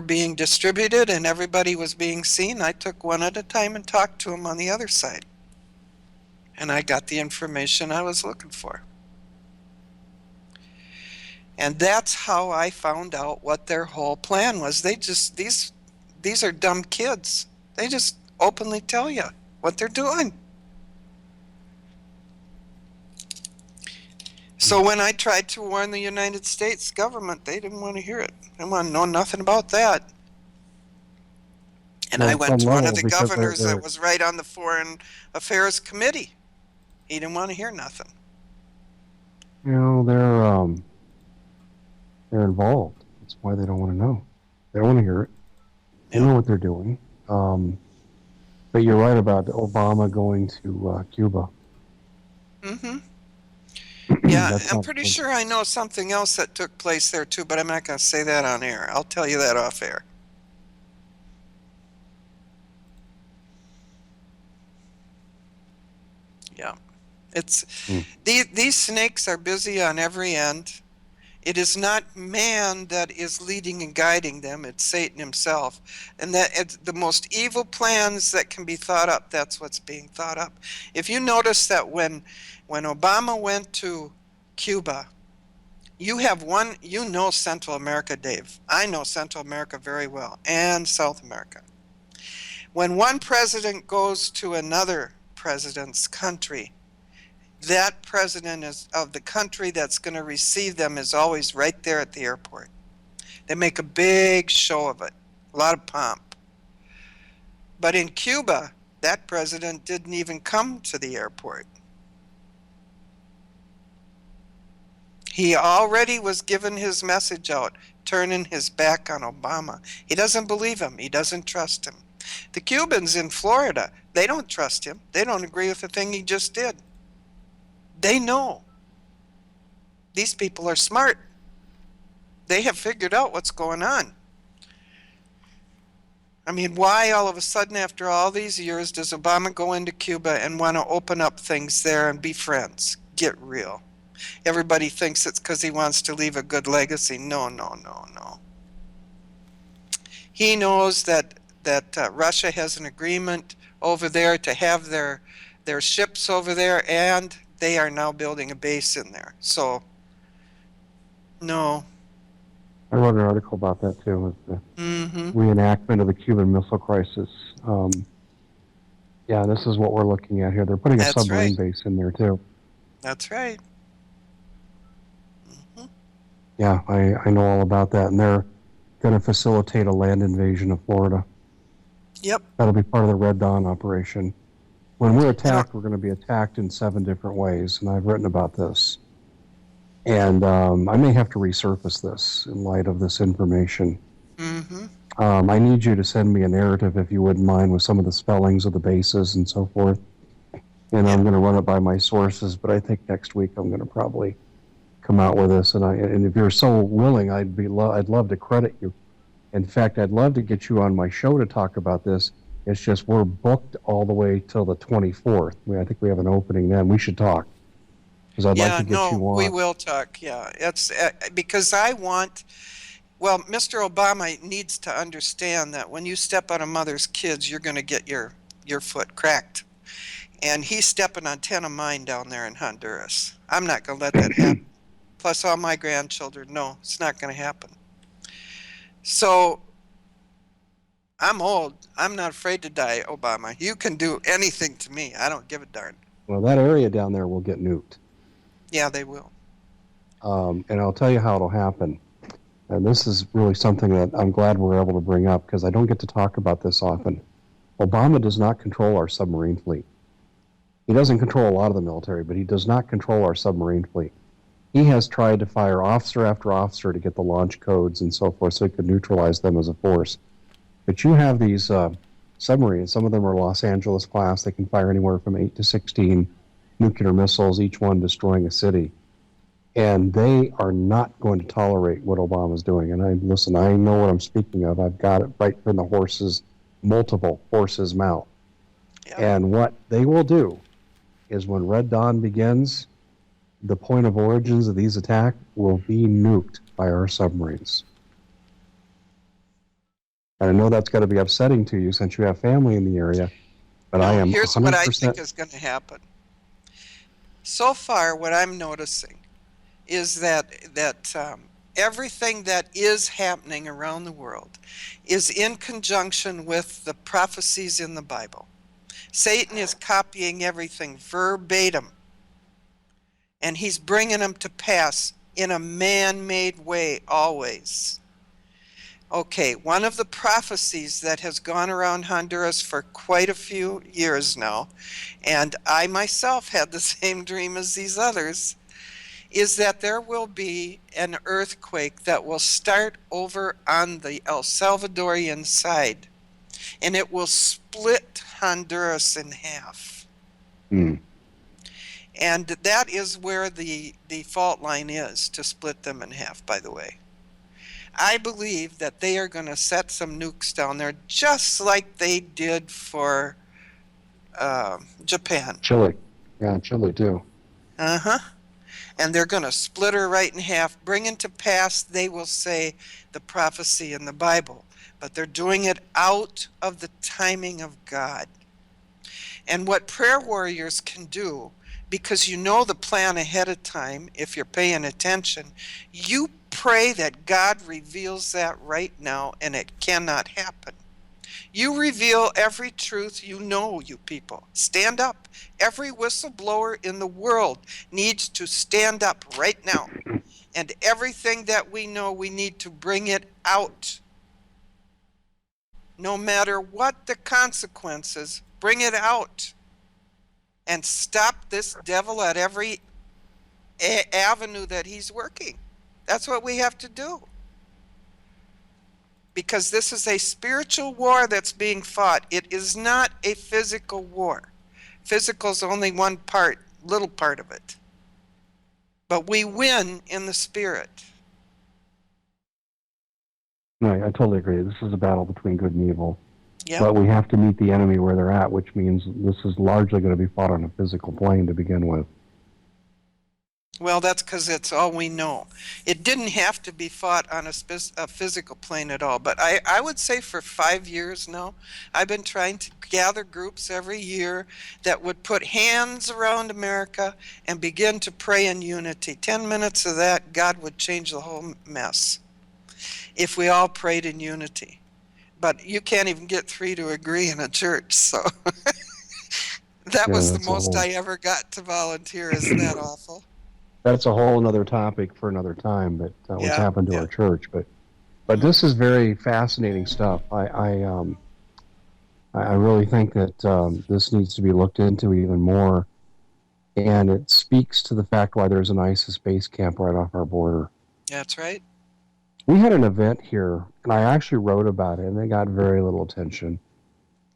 being distributed and everybody was being seen, I took one at a time and talked to them on the other side. And I got the information I was looking for. And that's how I found out what their whole plan was. These are dumb kids. They just openly tell you what they're doing. So when I tried to warn the United States government, they didn't want to hear it. They didn't want to know nothing about that. And I went to one of the governors that was right on the Foreign Affairs Committee. He didn't want to hear nothing. You know, they're involved. That's why they don't want to know. They don't want to hear it. They know what they're doing. But you're right about Obama going to Cuba. Mm-hmm. Yeah, I'm pretty sure I know something else that took place there too, but I'm not going to say that on air. I'll tell you that off air. Yeah. These snakes are busy on every end. It is not man that is leading and guiding them, it's Satan himself. And that it's the most evil plans that can be thought up, that's what's being thought up. If you notice that when Obama went to Cuba, you know Central America, Dave. I know Central America very well, and South America. When one president goes to another president's country, that president of the country that's going to receive them is always right there at the airport. They make a big show of it, a lot of pomp. But in Cuba, that president didn't even come to the airport. He already was given his message out, turning his back on Obama. He doesn't believe him. He doesn't trust him. The Cubans in Florida, they don't trust him. They don't agree with the thing he just did. They know. These people are smart. They have figured out what's going on. I mean, why all of a sudden after all these years does Obama go into Cuba and want to open up things there and be friends? Get real. Everybody thinks it's because he wants to leave a good legacy. No, no, no, no. He knows that Russia has an agreement over there to have their ships over there, and they are now building a base in there. So, no. I wrote an article about that too, with the reenactment of the Cuban Missile Crisis. Yeah, this is what we're looking at here. They're putting a submarine base in there too. That's right. Yeah, I know all about that, and they're going to facilitate a land invasion of Florida. Yep. That'll be part of the Red Dawn operation. When we're attacked, we're going to be attacked in 7 different ways, and I've written about this. And I may have to resurface this in light of this information. Mm-hmm. I need you to send me a narrative, if you wouldn't mind, with some of the spellings of the bases and so forth. And Yeah. I'm going to run it by my sources, but I think next week I'm going to probably come out with this. And if you're so willing, I'd love to credit you. In fact, I'd love to get you on my show to talk about this. It's just we're booked all the way till the 24th. I think we have an opening then. We should talk because I'd like Yeah, to get no, you we on. will talk. Yeah, it's because well, Mr. Obama needs to understand that when you step on a mother's kids, you're going to get your foot cracked. And he's stepping on 10 of mine down there in Honduras. I'm not going to let that happen. Plus all my grandchildren. No, it's not going to happen. So I'm old. I'm not afraid to die, Obama. You can do anything to me. I don't give a darn. Well, that area down there will get nuked. Yeah, they will. And I'll tell you how it'll happen. And this is really something that I'm glad we're able to bring up because I don't get to talk about this often. Obama does not control our submarine fleet. He doesn't control a lot of the military, but he does not control our submarine fleet. He has tried to fire officer after officer to get the launch codes and so forth so he could neutralize them as a force. But you have these submarines. Some of them are Los Angeles class. They can fire anywhere from 8 to 16 nuclear missiles, each one destroying a city. And they are not going to tolerate what Obama's doing. And I know what I'm speaking of. I've got it right from the multiple horses' mouth. Yeah. And what they will do is when Red Dawn begins, the point of origins of these attacks will be nuked by our submarines. And I know that's got to be upsetting to you since you have family in the area, but No, I am here's what I 100%. think is going to happen. So far, what I'm noticing is that everything that is happening around the world is in conjunction with the prophecies in the Bible. Satan is copying everything verbatim, and he's bringing them to pass in a man-made way always. Okay, one of the prophecies that has gone around Honduras for quite a few years now, and I myself had the same dream as these others, is that there will be an earthquake that will start over on the El Salvadorian side, and it will split Honduras in half. Hmm. And that is where the fault line is, to split them in half, by the way. I believe that they are going to set some nukes down there just like they did for Japan. Chile. Yeah, Chile too. Uh-huh. And they're going to split her right in half, bringing to pass, they will say, the prophecy in the Bible. But they're doing it out of the timing of God. And what prayer warriors can do, because you know the plan ahead of time, if you're paying attention, you pray that God reveals that right now, and it cannot happen. You reveal every truth you know, you people. Stand up. Every whistleblower in the world needs to stand up right now. And everything that we know, we need to bring it out. No matter what the consequences, bring it out. And stop this devil at every avenue that he's working. That's what we have to do. Because this is a spiritual war that's being fought. It is not a physical war. Physical is only one part, little part of it. But we win in the spirit. Right, I totally agree. This is a battle between good and evil. Yep. But we have to meet the enemy where they're at, which means this is largely going to be fought on a physical plane to begin with. Well, that's because it's all we know. It didn't have to be fought on a physical plane at all. But I would say for 5 years now, I've been trying to gather groups every year that would put hands around America and begin to pray in unity. 10 minutes of that, God would change the whole mess if we all prayed in unity. But you can't even get 3 to agree in a church, so that was the most I ever got to volunteer. Isn't that awful? That's a whole other topic for another time, but what's happened to our church. But this is very fascinating stuff. I really think that this needs to be looked into even more. And it speaks to the fact why there's an ISIS base camp right off our border. That's right. We had an event here, and I actually wrote about it, and it got very little attention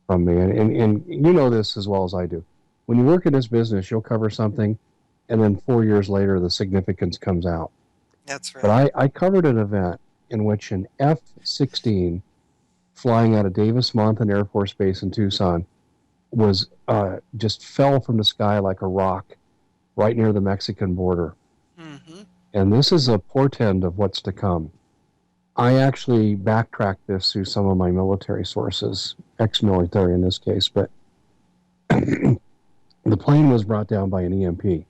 from me. And you know this as well as I do. When you work in this business, you'll cover something, and then 4 years later, the significance comes out. That's right. But I covered an event in which an F-16 flying out of Davis-Monthan Air Force Base in Tucson was just fell from the sky like a rock right near the Mexican border. Mm-hmm. And this is a portend of what's to come. I actually backtracked this through some of my military sources, ex-military in this case, but the plane was brought down by an EMP.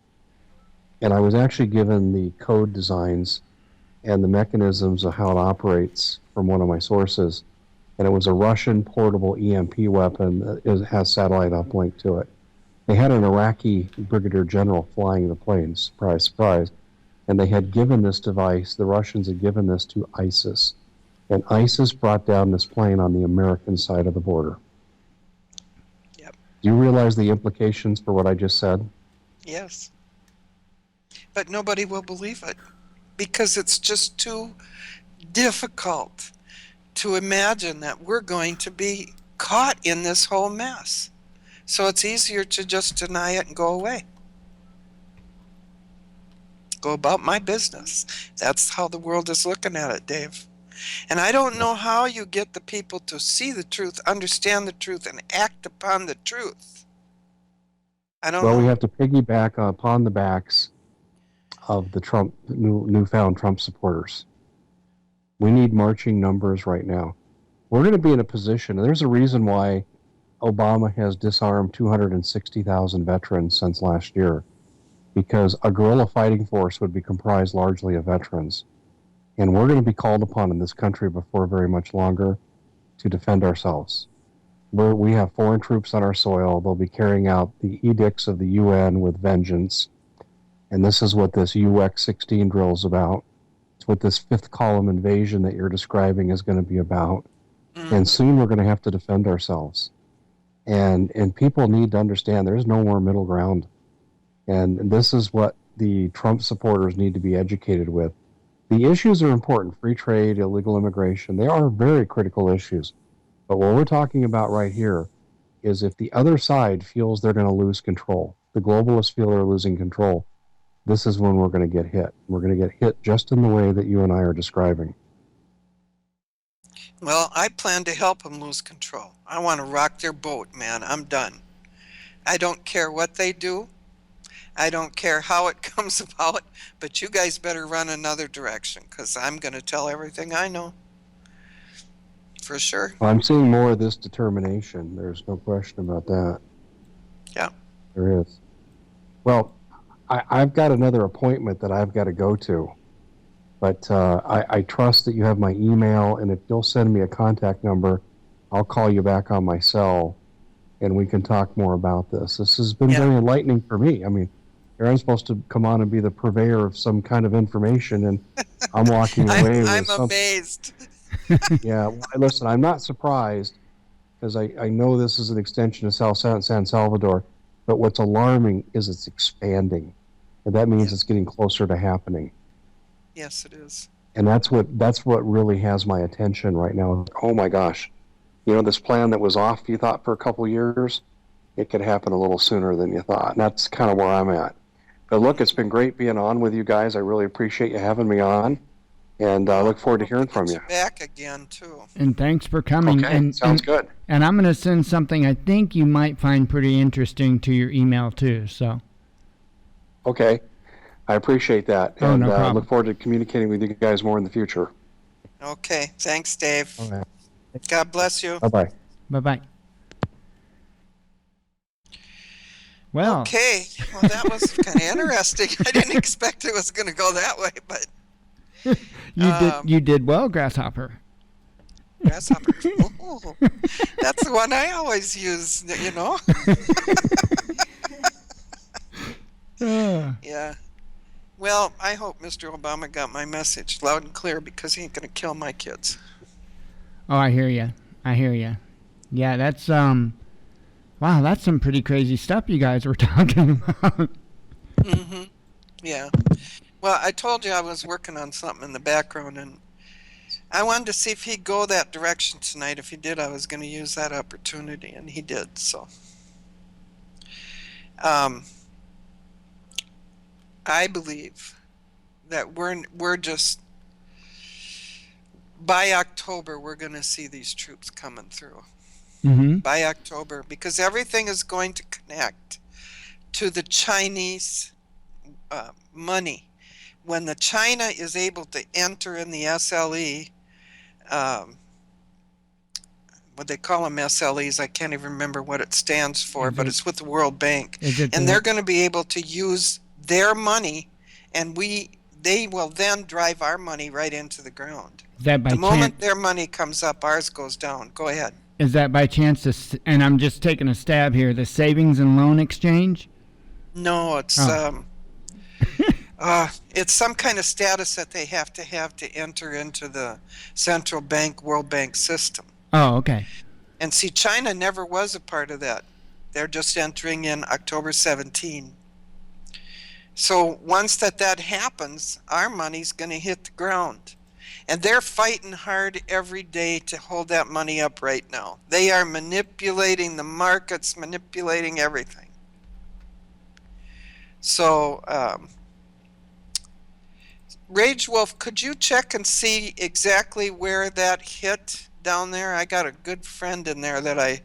And I was actually given the code designs and the mechanisms of how it operates from one of my sources. And it was a Russian portable EMP weapon that has satellite uplink to it. They had an Iraqi brigadier general flying the plane, surprise, surprise. And they had given this device, the Russians had given this to ISIS. And ISIS brought down this plane on the American side of the border. Yep. Do you realize the implications for what I just said? Yes. But nobody will believe it because it's just too difficult to imagine that we're going to be caught in this whole mess. So it's easier to just deny it and go away. Go about my business. That's how the world is looking at it, Dave. And I don't know how you get the people to see the truth, understand the truth, and act upon the truth. I don't know. Well, we have to piggyback upon the backs of the newfound Trump supporters. We need marching numbers right now. We're going to be in a position, and there's a reason why Obama has disarmed 260,000 veterans since last year, because a guerrilla fighting force would be comprised largely of veterans. And we're going to be called upon in this country before very much longer to defend ourselves. We have foreign troops on our soil. They'll be carrying out the edicts of the UN with vengeance. And this is what this UX-16 drill is about. It's what this fifth column invasion that you're describing is going to be about. And soon we're going to have to defend ourselves. And people need to understand there's no more middle ground. And this is what the Trump supporters need to be educated with. The issues are important. Free trade, illegal immigration, they are very critical issues. But what we're talking about right here is if the other side feels they're going to lose control, the globalists feel they're losing control, this is when we're going to get hit. We're going to get hit just in the way that you and I are describing. Well, I plan to help them lose control. I want to rock their boat, man. I'm done. I don't care what they do. I don't care how it comes about, but you guys better run another direction because I'm going to tell everything I know. For sure. Well, I'm seeing more of this determination. There's no question about that. Yeah. There is. Well, I've got another appointment that I've got to go to, but I trust that you have my email, and if you'll send me a contact number, I'll call you back on my cell, and we can talk more about this. This has been very enlightening for me. I mean, here I'm supposed to come on and be the purveyor of some kind of information, and I'm walking away with I'm something. amazed. Yeah, well, listen, I'm not surprised because I know this is an extension of San Salvador, but what's alarming is it's expanding, and that means it's getting closer to happening. Yes, it is. And that's what really has my attention right now. Oh my gosh, this plan that was off, you thought, for a couple years, it could happen a little sooner than you thought, and that's kind of where I'm at. But look, it's been great being on with you guys. I really appreciate you having me on. And I look forward to hearing from you. Back again, too. And thanks for coming. Okay, sounds good. And I'm going to send something I think you might find pretty interesting to your email, too. So. Okay. I appreciate that. Oh, and no problem. Look forward to communicating with you guys more in the future. Okay. Thanks, Dave. All right. God bless you. Bye-bye. Bye-bye. Well. Okay. Well, that was kind of interesting. I didn't expect it was going to go that way, but. You did well, Grasshopper. Grasshopper. Oh, that's the one I always use, Yeah. Well, I hope Mr. Obama got my message loud and clear because he ain't going to kill my kids. Oh, I hear you. Yeah, that's wow, that's some pretty crazy stuff you guys were talking about. Mm-hmm. Yeah. Well, I told you I was working on something in the background, and I wanted to see if he'd go that direction tonight. If he did, I was going to use that opportunity, and he did. So, um, I believe that we're just by October we're going to see these troops coming through. Mm-hmm. By October, because everything is going to connect to the Chinese money. When the China is able to enter in the SLE, um, what they call them SLEs, I can't even remember what it stands for, Is but it it's with the World Bank, is it and they're going to be able to use their money, and they will then drive our money right into the ground. is that The by chance? moment their money comes up, ours goes down. Go ahead. Is that by chance? And I'm just taking a stab here. The savings and loan exchange. No, Oh. it's some kind of status that they have to enter into the central bank, World Bank system. Oh, okay. And see, China never was a part of that. They're just entering in October 17. So once that happens, our money's going to hit the ground. And they're fighting hard every day to hold that money up right now. They are manipulating the markets, manipulating everything. So, Rage Wolf, could you check and see exactly where that hit down there? I got a good friend in there that I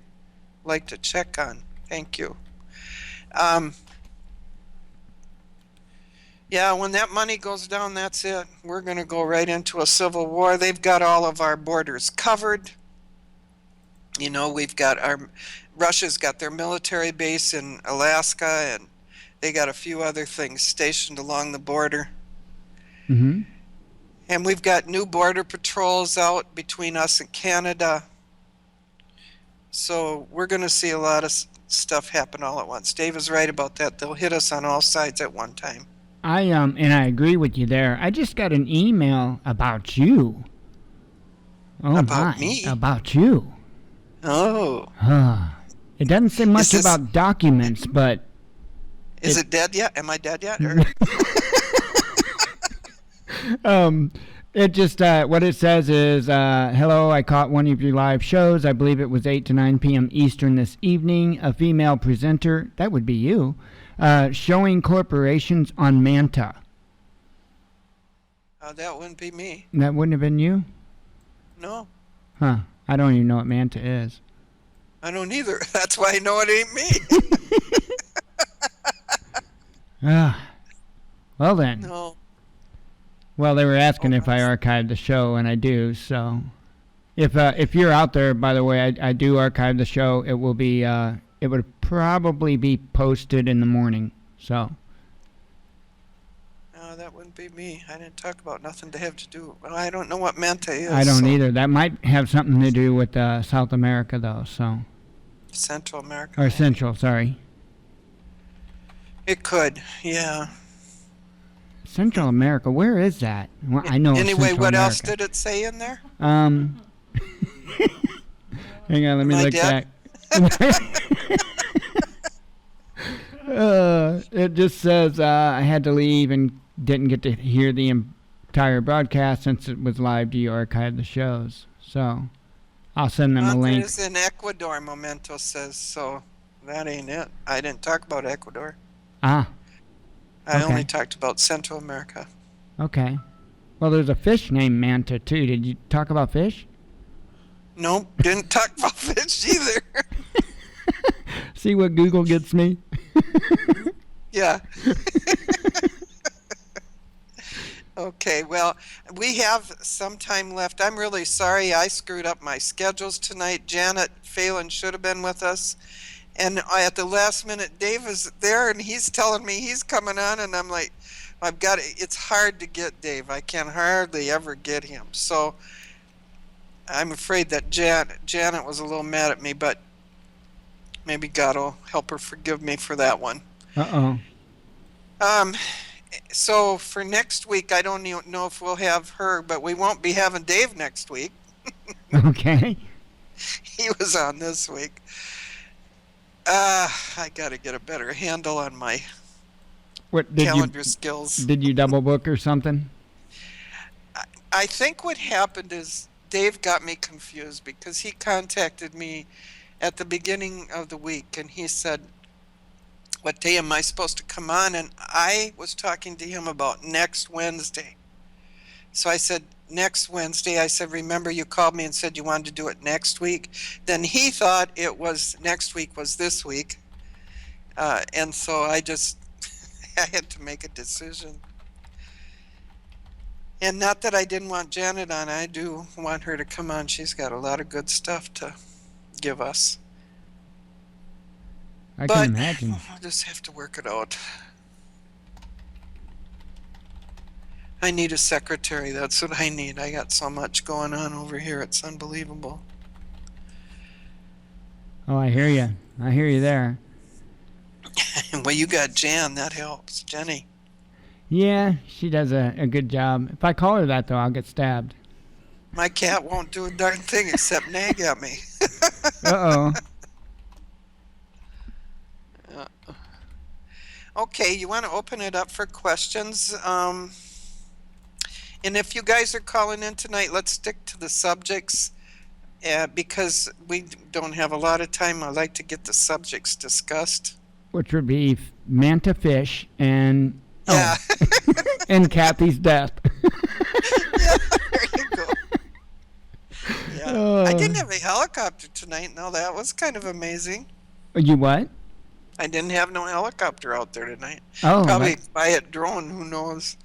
like to check on. Thank you. Yeah, when that money goes down, that's it. We're going to go right into a civil war. They've got all of our borders covered. You know, Russia's got their military base in Alaska, and they got a few other things stationed along the border. Mm-hmm. And we've got new border patrols out between us and Canada. So we're going to see a lot of stuff happen all at once. Dave is right about that. They'll hit us on all sides at one time. And I agree with you there. I just got an email about you. Oh About my, me? about you. Oh. It doesn't say much this- about documents, but Is it dead yet? Am I dead yet? Or? it just what it says is, hello, I caught one of your live shows. I believe it was 8 to 9 p.m. Eastern this evening. A female presenter, that would be you, showing corporations on Manta. That wouldn't be me. That wouldn't have been you? No, Huh. I don't even know what Manta is. I don't either. That's why I know it ain't me. Well then. No. Well, they were asking if I archived the show, and I do. So, if you're out there, by the way, I do archive the show. It will be it would probably be posted in the morning. So. No, that wouldn't be me. I didn't talk about nothing to have to do. Well, I don't know what Manta is. I don't so. either. That might have something to do with South America, though. So. Central America. Or maybe. Central, sorry. It could, yeah. Central America. Where is that? Well, I know. Anyway, Central what America. else did it say in there? Hang on, let me Am I look dead? back. It just says I had to leave and didn't get to hear the entire broadcast since it was live. Do you archive the shows? So I'll send them a link. There's in Ecuador, Memento says, so that ain't it. I didn't talk about Ecuador. Ah, I Okay. only talked about Central America. okay. Well, there's a fish named Manta, too. Did you talk about fish? Nope, didn't talk about fish either. See what Google gets me? Yeah. Okay, well, we have some time left. I'm really sorry I screwed up my schedules tonight. Janet Phelan should have been with us. And at the last minute, Dave is there, and he's telling me he's coming on, and I'm like, it's hard to get Dave. I can hardly ever get him. So I'm afraid that Janet was a little mad at me, but maybe God will help her forgive me for that one. Uh-oh. So for next week, I don't even know if we'll have her, but we won't be having Dave next week. Okay. He was on this week. I got to get a better handle on my What calendar skills. did you double book or something? I think what happened is Dave got me confused because he contacted me at the beginning of the week and he said, "What day am I supposed to come on?" And I was talking to him about next Wednesday. So I said, "Next Wednesday." I said, "Remember you called me and said you wanted to do it next week?" Then he thought it was next week was this week. And so I just, I had to make a decision. And not that I didn't want Janet on, I do want her to come on. She's got a lot of good stuff to give us. I can But imagine. I'll just have to work it out. I need a secretary. That's what I need. I got so much going on over here. It's unbelievable. Oh, I hear you. I hear you there. Well, you got Jan. That helps. Jenny. Yeah, she does a good job. If I call her that, though, I'll get stabbed. My cat won't do a darn thing except nag at me. Uh-oh. Okay, you want to open it up for questions? And if you guys are calling in tonight, let's stick to the subjects because we don't have a lot of time. I like to get the subjects discussed. Which would be manta fish and Yeah. and Kathy's death. Yeah, there you go. Yeah. I didn't have a helicopter tonight. No, that was kind of amazing. You what? I didn't have no helicopter out there tonight. Oh, Probably by a drone, who knows?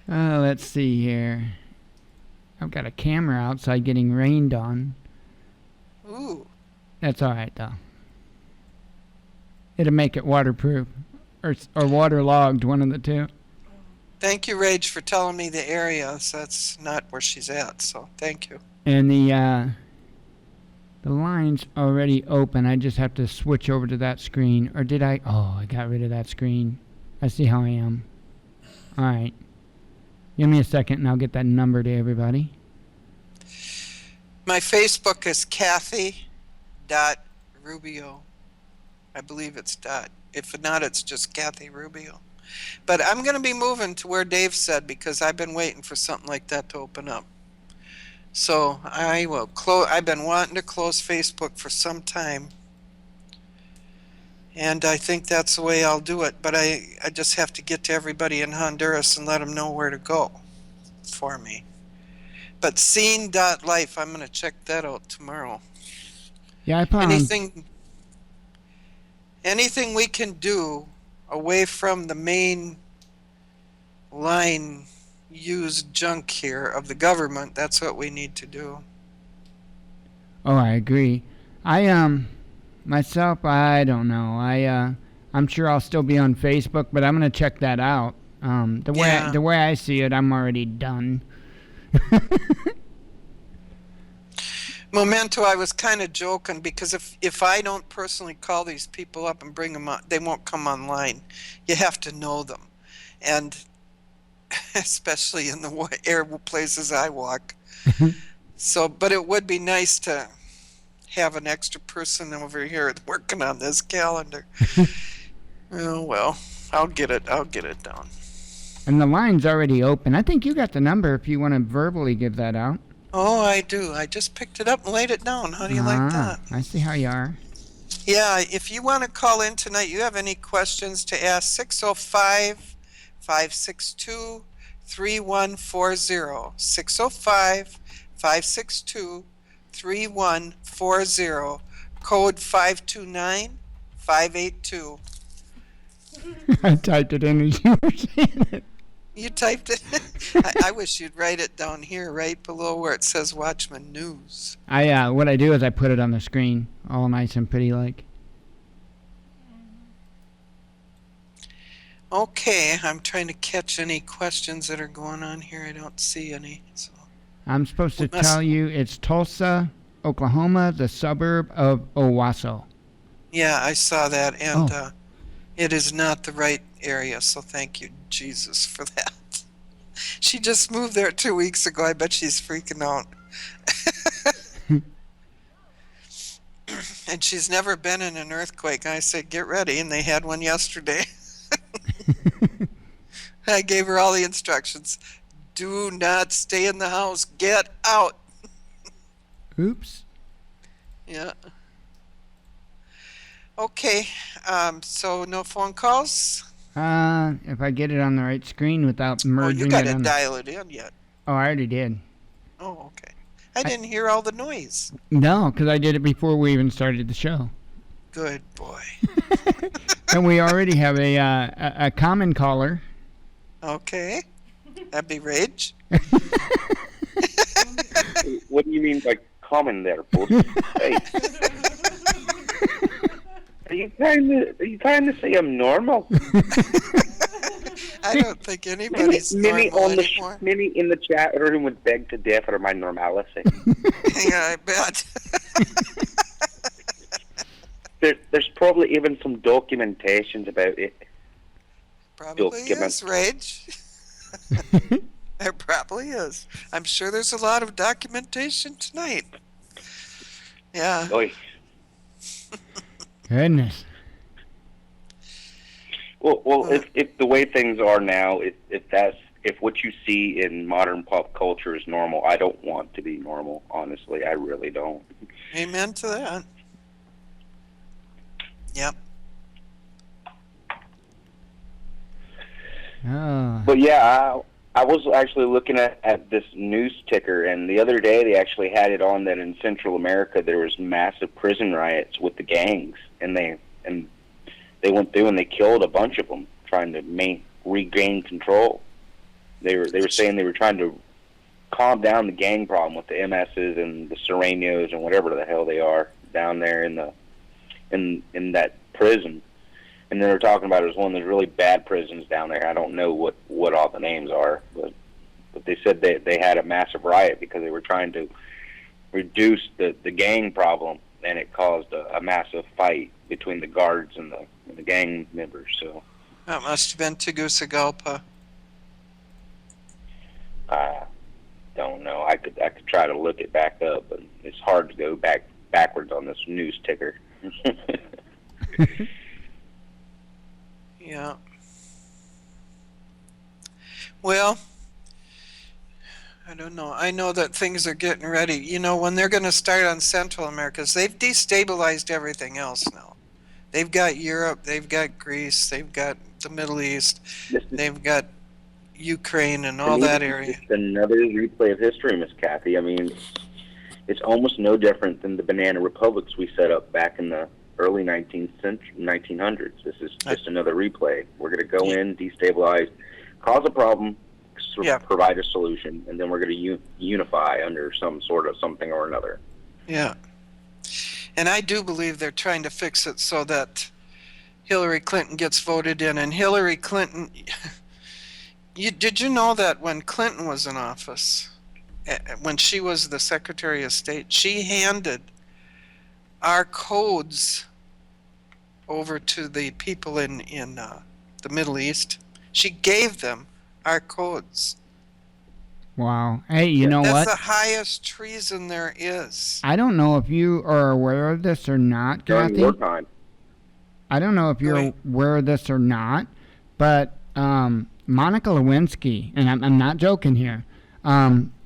Let's see here. I've got a camera outside getting rained on. Ooh. That's all right, though. It'll make it waterproof or waterlogged, one of the two. Thank you, Rage, for telling me the area. So that's not where she's at, so thank you. And the line's already open. I just have to switch over to that screen. Or did I? Oh, I got rid of that screen. I see how I am. All right. Give me a second and I'll get that number to everybody. My Facebook is Kathy.Rubio. I believe it's dot. If not, it's just Kathy Rubio. But I'm going to be moving to where Dave said because I've been waiting for something like that to open up. So I will close. I've been wanting to close Facebook for some time. And I think that's the way I'll do it. But I just have to get to everybody in Honduras and let them know where to go for me. But scene.life, I'm going to check that out tomorrow. Yeah, I found Anything we can do away from the main line used junk here of the government, that's what we need to do. Oh, I agree. Myself, I don't know. I'm sure I'll still be on Facebook, but I'm gonna check that out. The way I see it, I'm already done. Memento, I was kind of joking because if I don't personally call these people up and bring them on, they won't come online. You have to know them, and especially in the air places I walk. So, but it would be nice to have an extra person over here working on this calendar. Oh well, I'll get it done. And the line's already open. I think you got the number if you want to verbally give that out. Oh, I do. I just picked it up and laid it down. How do you like that? I see how you are. Yeah, if you want to call in tonight, you have any questions to ask, 605-562-3140. 605-562-3140, code 529582. I typed it in as you were saying it. You typed it? I wish you'd write it down here, right below where it says Watchman News. What I do is I put it on the screen, all nice and pretty like. Okay, I'm trying to catch any questions that are going on here. I don't see any. So I'm supposed to tell you it's Tulsa, Oklahoma, the suburb of Owasso. Yeah, I saw that, and it is not the right area, so thank you, Jesus, for that. She just moved there 2 weeks ago. I bet she's freaking out. And she's never been in an earthquake. I said, get ready, and they had one yesterday. I gave her all the instructions. Do not stay in the house. Get out. Oops. Yeah. Okay. So no phone calls? If I get it on the right screen without Oh, you merging got it to on. dial it in yet. Oh, I already did. Oh, okay. I didn't hear all the noise. No, because I did it before we even started the show. Good boy. And we already have a common caller. Okay. That'd be Rage. What do you mean by common there, folks? Hey, are you trying to say I'm normal? I don't think anybody's Many normal on the anymore. many in the chat room would beg to differ my normality. Yeah, I bet. There's probably even some documentations about it. Probably is, Rage. There probably is. I'm sure there's a lot of documentation tonight. Yeah. Oy. Goodness. Well, if the way things are now, if what you see in modern pop culture is normal, I don't want to be normal. Honestly, I really don't. Amen to that. Yep. Oh. But yeah, I was actually looking at this news ticker, and the other day they actually had it on that in Central America there was massive prison riots with the gangs, and they went through and they killed a bunch of them trying to regain control. They were saying they were trying to calm down the gang problem with the MSs and the Serenos and whatever the hell they are down there in that prison. And they were talking about it was one of those really bad prisons down there. I don't know what all the names are, but they said they had a massive riot because they were trying to reduce the gang problem, and it caused a massive fight between the guards and the gang members. So That must have been Tegucigalpa. I don't know. I could try to look it back up, but it's hard to go backwards on this news ticker. Yeah. Well, I don't know. I know that things are getting ready. You know, when they're going to start on Central America, they've destabilized everything else now. They've got Europe, they've got Greece, they've got the Middle East, they've got Ukraine and all that area. It's another replay of history, Miss Kathy. I mean, it's almost no different than the banana republics we set up back in the early 1900s. This is just another replay. We're going to go in, destabilize, cause a problem, provide a solution, and then we're going to unify under some sort of something or another. Yeah. And I do believe they're trying to fix it so that Hillary Clinton gets voted in. And Hillary Clinton, did you know that when Clinton was in office, when she was the Secretary of State, she handed our codes over to the people in the Middle East. She gave them our codes. Wow. Hey, you know what? That's the highest treason there is. I don't know if you are aware of this or not, During Kathy. wartime. I don't know if you're aware of this or not, but Monica Lewinsky, and I'm not joking here,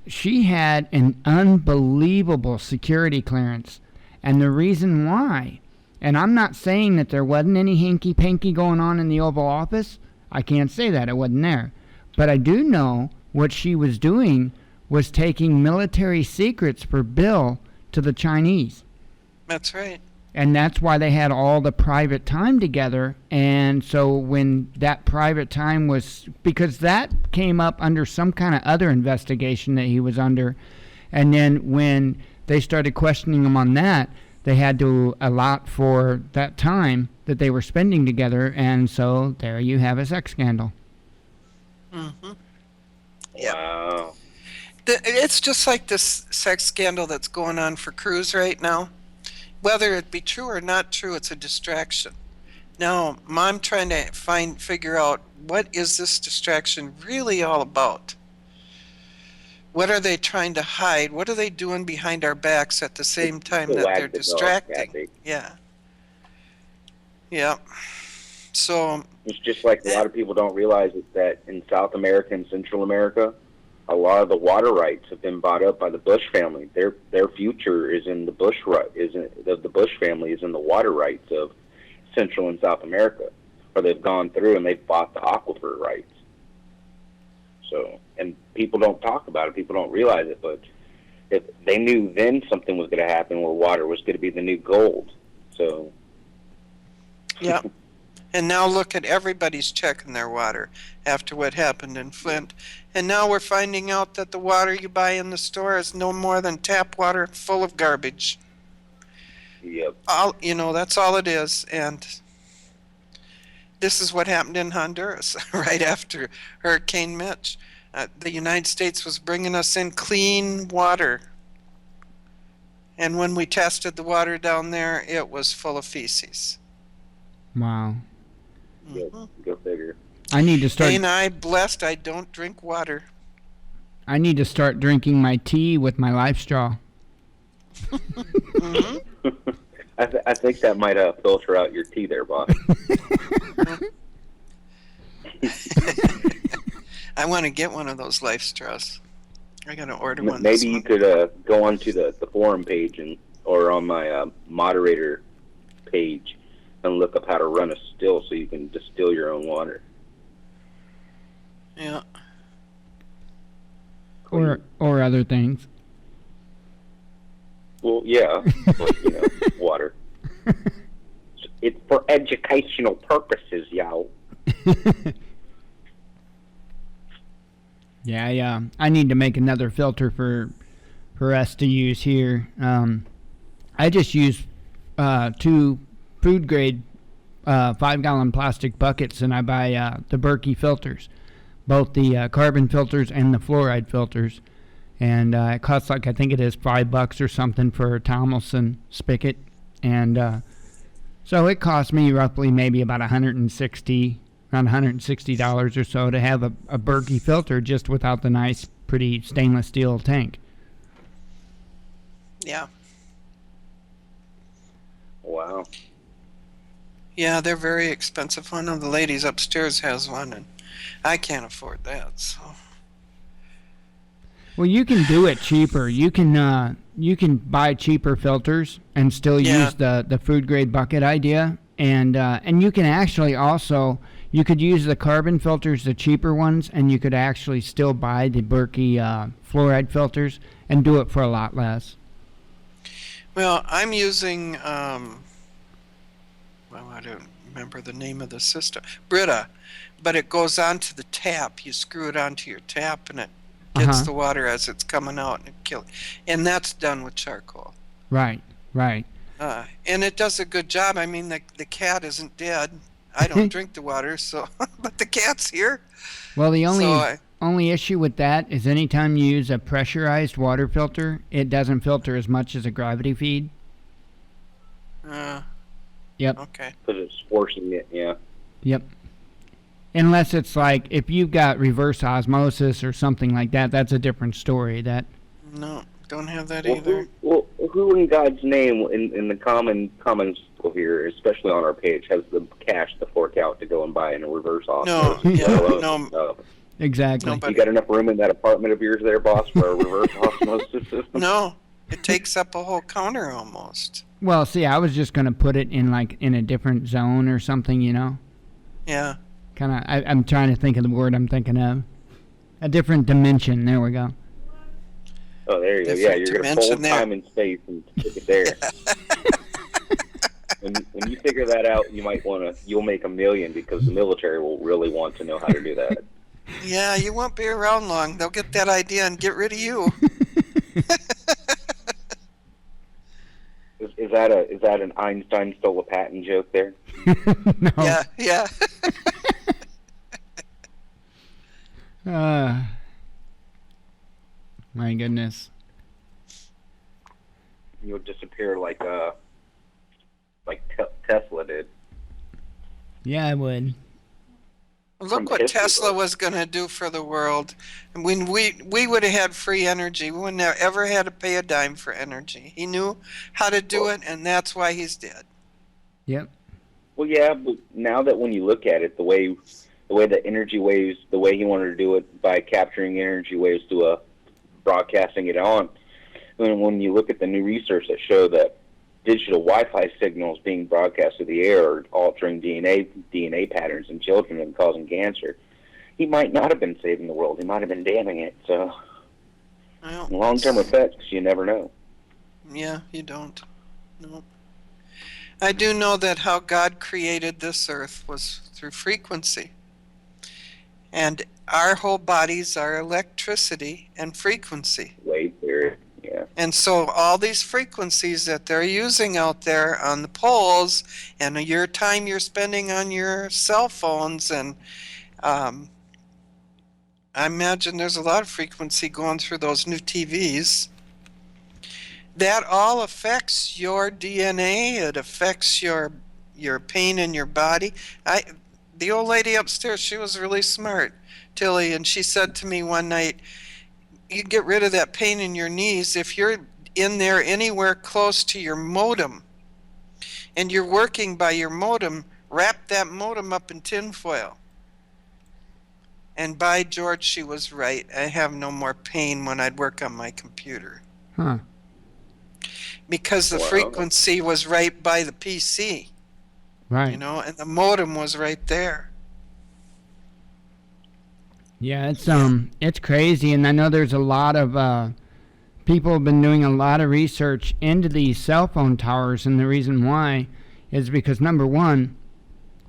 she had an unbelievable security clearance. And the reason why, and I'm not saying that there wasn't any hanky-panky going on in the Oval Office. I can't say that. It wasn't there. But I do know what she was doing was taking military secrets for Bill to the Chinese. That's right. And that's why they had all the private time together. And so when that private time was, because that came up under some kind of other investigation that he was under. And then when they started questioning him on that, they had to allot for that time that they were spending together. And so there you have a sex scandal. Mm-hmm. Yep. Wow. It's just like this sex scandal that's going on for Cruz right now. Whether it be true or not true, it's a distraction. Now, I'm trying to figure out what is this distraction really all about. What are they trying to hide? What are they doing behind our backs at the same time To that they're wag the dog, distracting? Kathy. Yeah. Yeah. So, It's just like a lot of people don't realize is that in South America and Central America, a lot of the water rights have been bought up by the Bush family. Their future is in the Bush the Bush family is in the water rights of Central and South America, or they've gone through and they've bought the aquifer rights. So, and people don't talk about it. People don't realize it, but if they knew then something was going to happen where water was going to be the new gold. So, yeah. And now look at everybody's checking their water after what happened in Flint. And now we're finding out that the water you buy in the store is no more than tap water full of garbage. yep. That's all it is. And this is what happened in Honduras right after Hurricane Mitch. The United States was bringing us in clean water. And when we tested the water down there, it was full of feces. Wow. Yep. Go figure. I need to start. Ain't I blessed I don't drink water. I need to start drinking my tea with my life straw. Mm-hmm. I think that might filter out your tea there, boss. I want to get one of those life straws. I gotta order one. Maybe you could go onto the forum page or on my moderator page and look up how to run a still so you can distill your own water. Yeah. Or other things. Well, yeah, but, water. It's for educational purposes, y'all. Yeah. I need to make another filter for us to use here. I just use 2 food grade 5-gallon plastic buckets, and I buy the Berkey filters, both the carbon filters and the fluoride filters, and it costs I think it is $5 or something for a Tomlinson spigot, and so it cost me roughly maybe about around $160 or so to have a Berkey filter just without the nice, pretty stainless steel tank. Yeah. Wow. Yeah, they're very expensive. One of the ladies upstairs has one, and I can't afford that. So. Well, you can do it cheaper. You can buy cheaper filters and still use the food grade bucket idea, and you can actually also you could use the carbon filters, the cheaper ones, and you could actually still buy the Berkey fluoride filters and do it for a lot less. Well, I'm using I don't remember the name of the system, Brita, but it goes onto the tap. You screw it onto your tap, and it gets the water as it's coming out, and it kills. And that's done with charcoal. Right. And it does a good job. I mean, the cat isn't dead. I don't drink the water, so but the cat's here. Well, the only issue with that is anytime you use a pressurized water filter, it doesn't filter as much as a gravity feed. Yep. Okay. Because it's forcing it, yeah. Yep. Unless it's like if you've got reverse osmosis or something like that, that's a different story. No, don't have that either. Who in God's name in the common people here, especially on our page, has the cash to fork out to go and buy in a reverse osmosis? No. Exactly. Nobody. You got enough room in that apartment of yours there, boss, for a reverse osmosis system? No, it takes up a whole counter almost. Well, see, I was just going to put it in a different zone or something, Yeah. Kind of. I'm trying to think of the word I'm thinking of. A different dimension. There we go. Oh, there you go. Yeah, you're going to fold time and space and stick it there. When you figure that out, you'll make $1 million because the military will really want to know how to do that. Yeah, you won't be around long. They'll get that idea and get rid of you. Is that an Einstein stole a patent joke there? No. Yeah. My goodness. You'll disappear like Tesla did. Yeah, I would. from Look the what history Tesla books. was going to do for the world. When we would have had free energy, we wouldn't have ever had to pay a dime for energy. He knew how to do Well, it, and that's why he's dead. Yep. well, yeah, but now that when you look at it, the way the energy waves, the way he wanted to do it by capturing energy waves to broadcasting it on. When you look at the new research that show that digital Wi-Fi signals being broadcast to the air are altering DNA patterns in children and causing cancer, he might not have been saving the world. He might have been damning it. So, Well, long-term effects, you never know. yeah, you don't. No. I do know that how God created this earth was through frequency. And our whole bodies are electricity and frequency. Wave theory, yeah. And so all these frequencies that they're using out there on the poles and your time you're spending on your cell phones, and um, I imagine there's a lot of frequency going through those new TVs. That all affects your DNA. It affects your pain in your body. The old lady upstairs, she was really smart, Tilly, and she said to me one night, "You get rid of that pain in your knees if you're in there anywhere close to your modem, and you're working by your modem. Wrap that modem up in tinfoil." And by George, she was right. I have no more pain when I'd work on my computer. Huh. Because the Wow. frequency was right by the PC, Right. and the modem was right there. Yeah, it's crazy, and I know there's a lot of people have been doing a lot of research into these cell phone towers, and the reason why is because number one,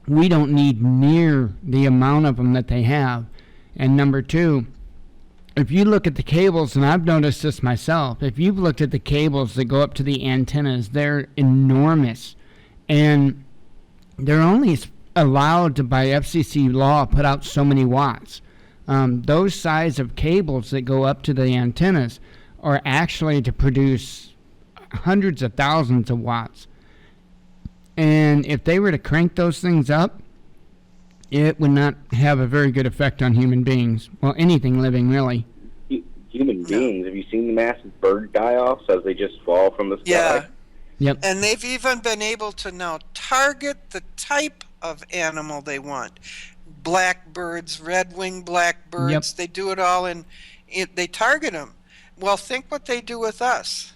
we don't need near the amount of them that they have, and number two, if you look at the cables, and I've noticed this myself, if you've looked at the cables that go up to the antennas, they're enormous, and they're only allowed to, by FCC law, put out so many watts. Those size of cables that go up to the antennas are actually to produce hundreds of thousands of watts. And if they were to crank those things up, it would not have a very good effect on human beings. Well, anything living, really. Human beings, have you seen the massive bird die-offs as they just fall from the sky? Yeah. Yep. And they've even been able to now target the type of animal they want. Blackbirds, red-winged blackbirds, Yep. they do it all they target them. Well, think what they do with us.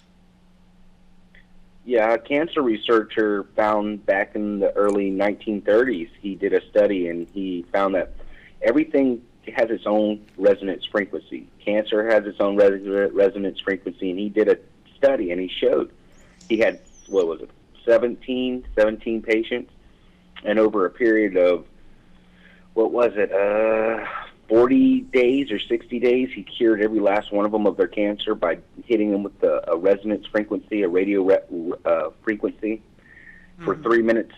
Yeah, a cancer researcher found back in the early 1930s, he did a study and he found that everything has its own resonance frequency. Cancer has its own resonance frequency, and he did a study and he showed he had, 17 patients, and over a period of, 40 days or 60 days, he cured every last one of them of their cancer by hitting them with a resonance frequency, a radio frequency, for 3 minutes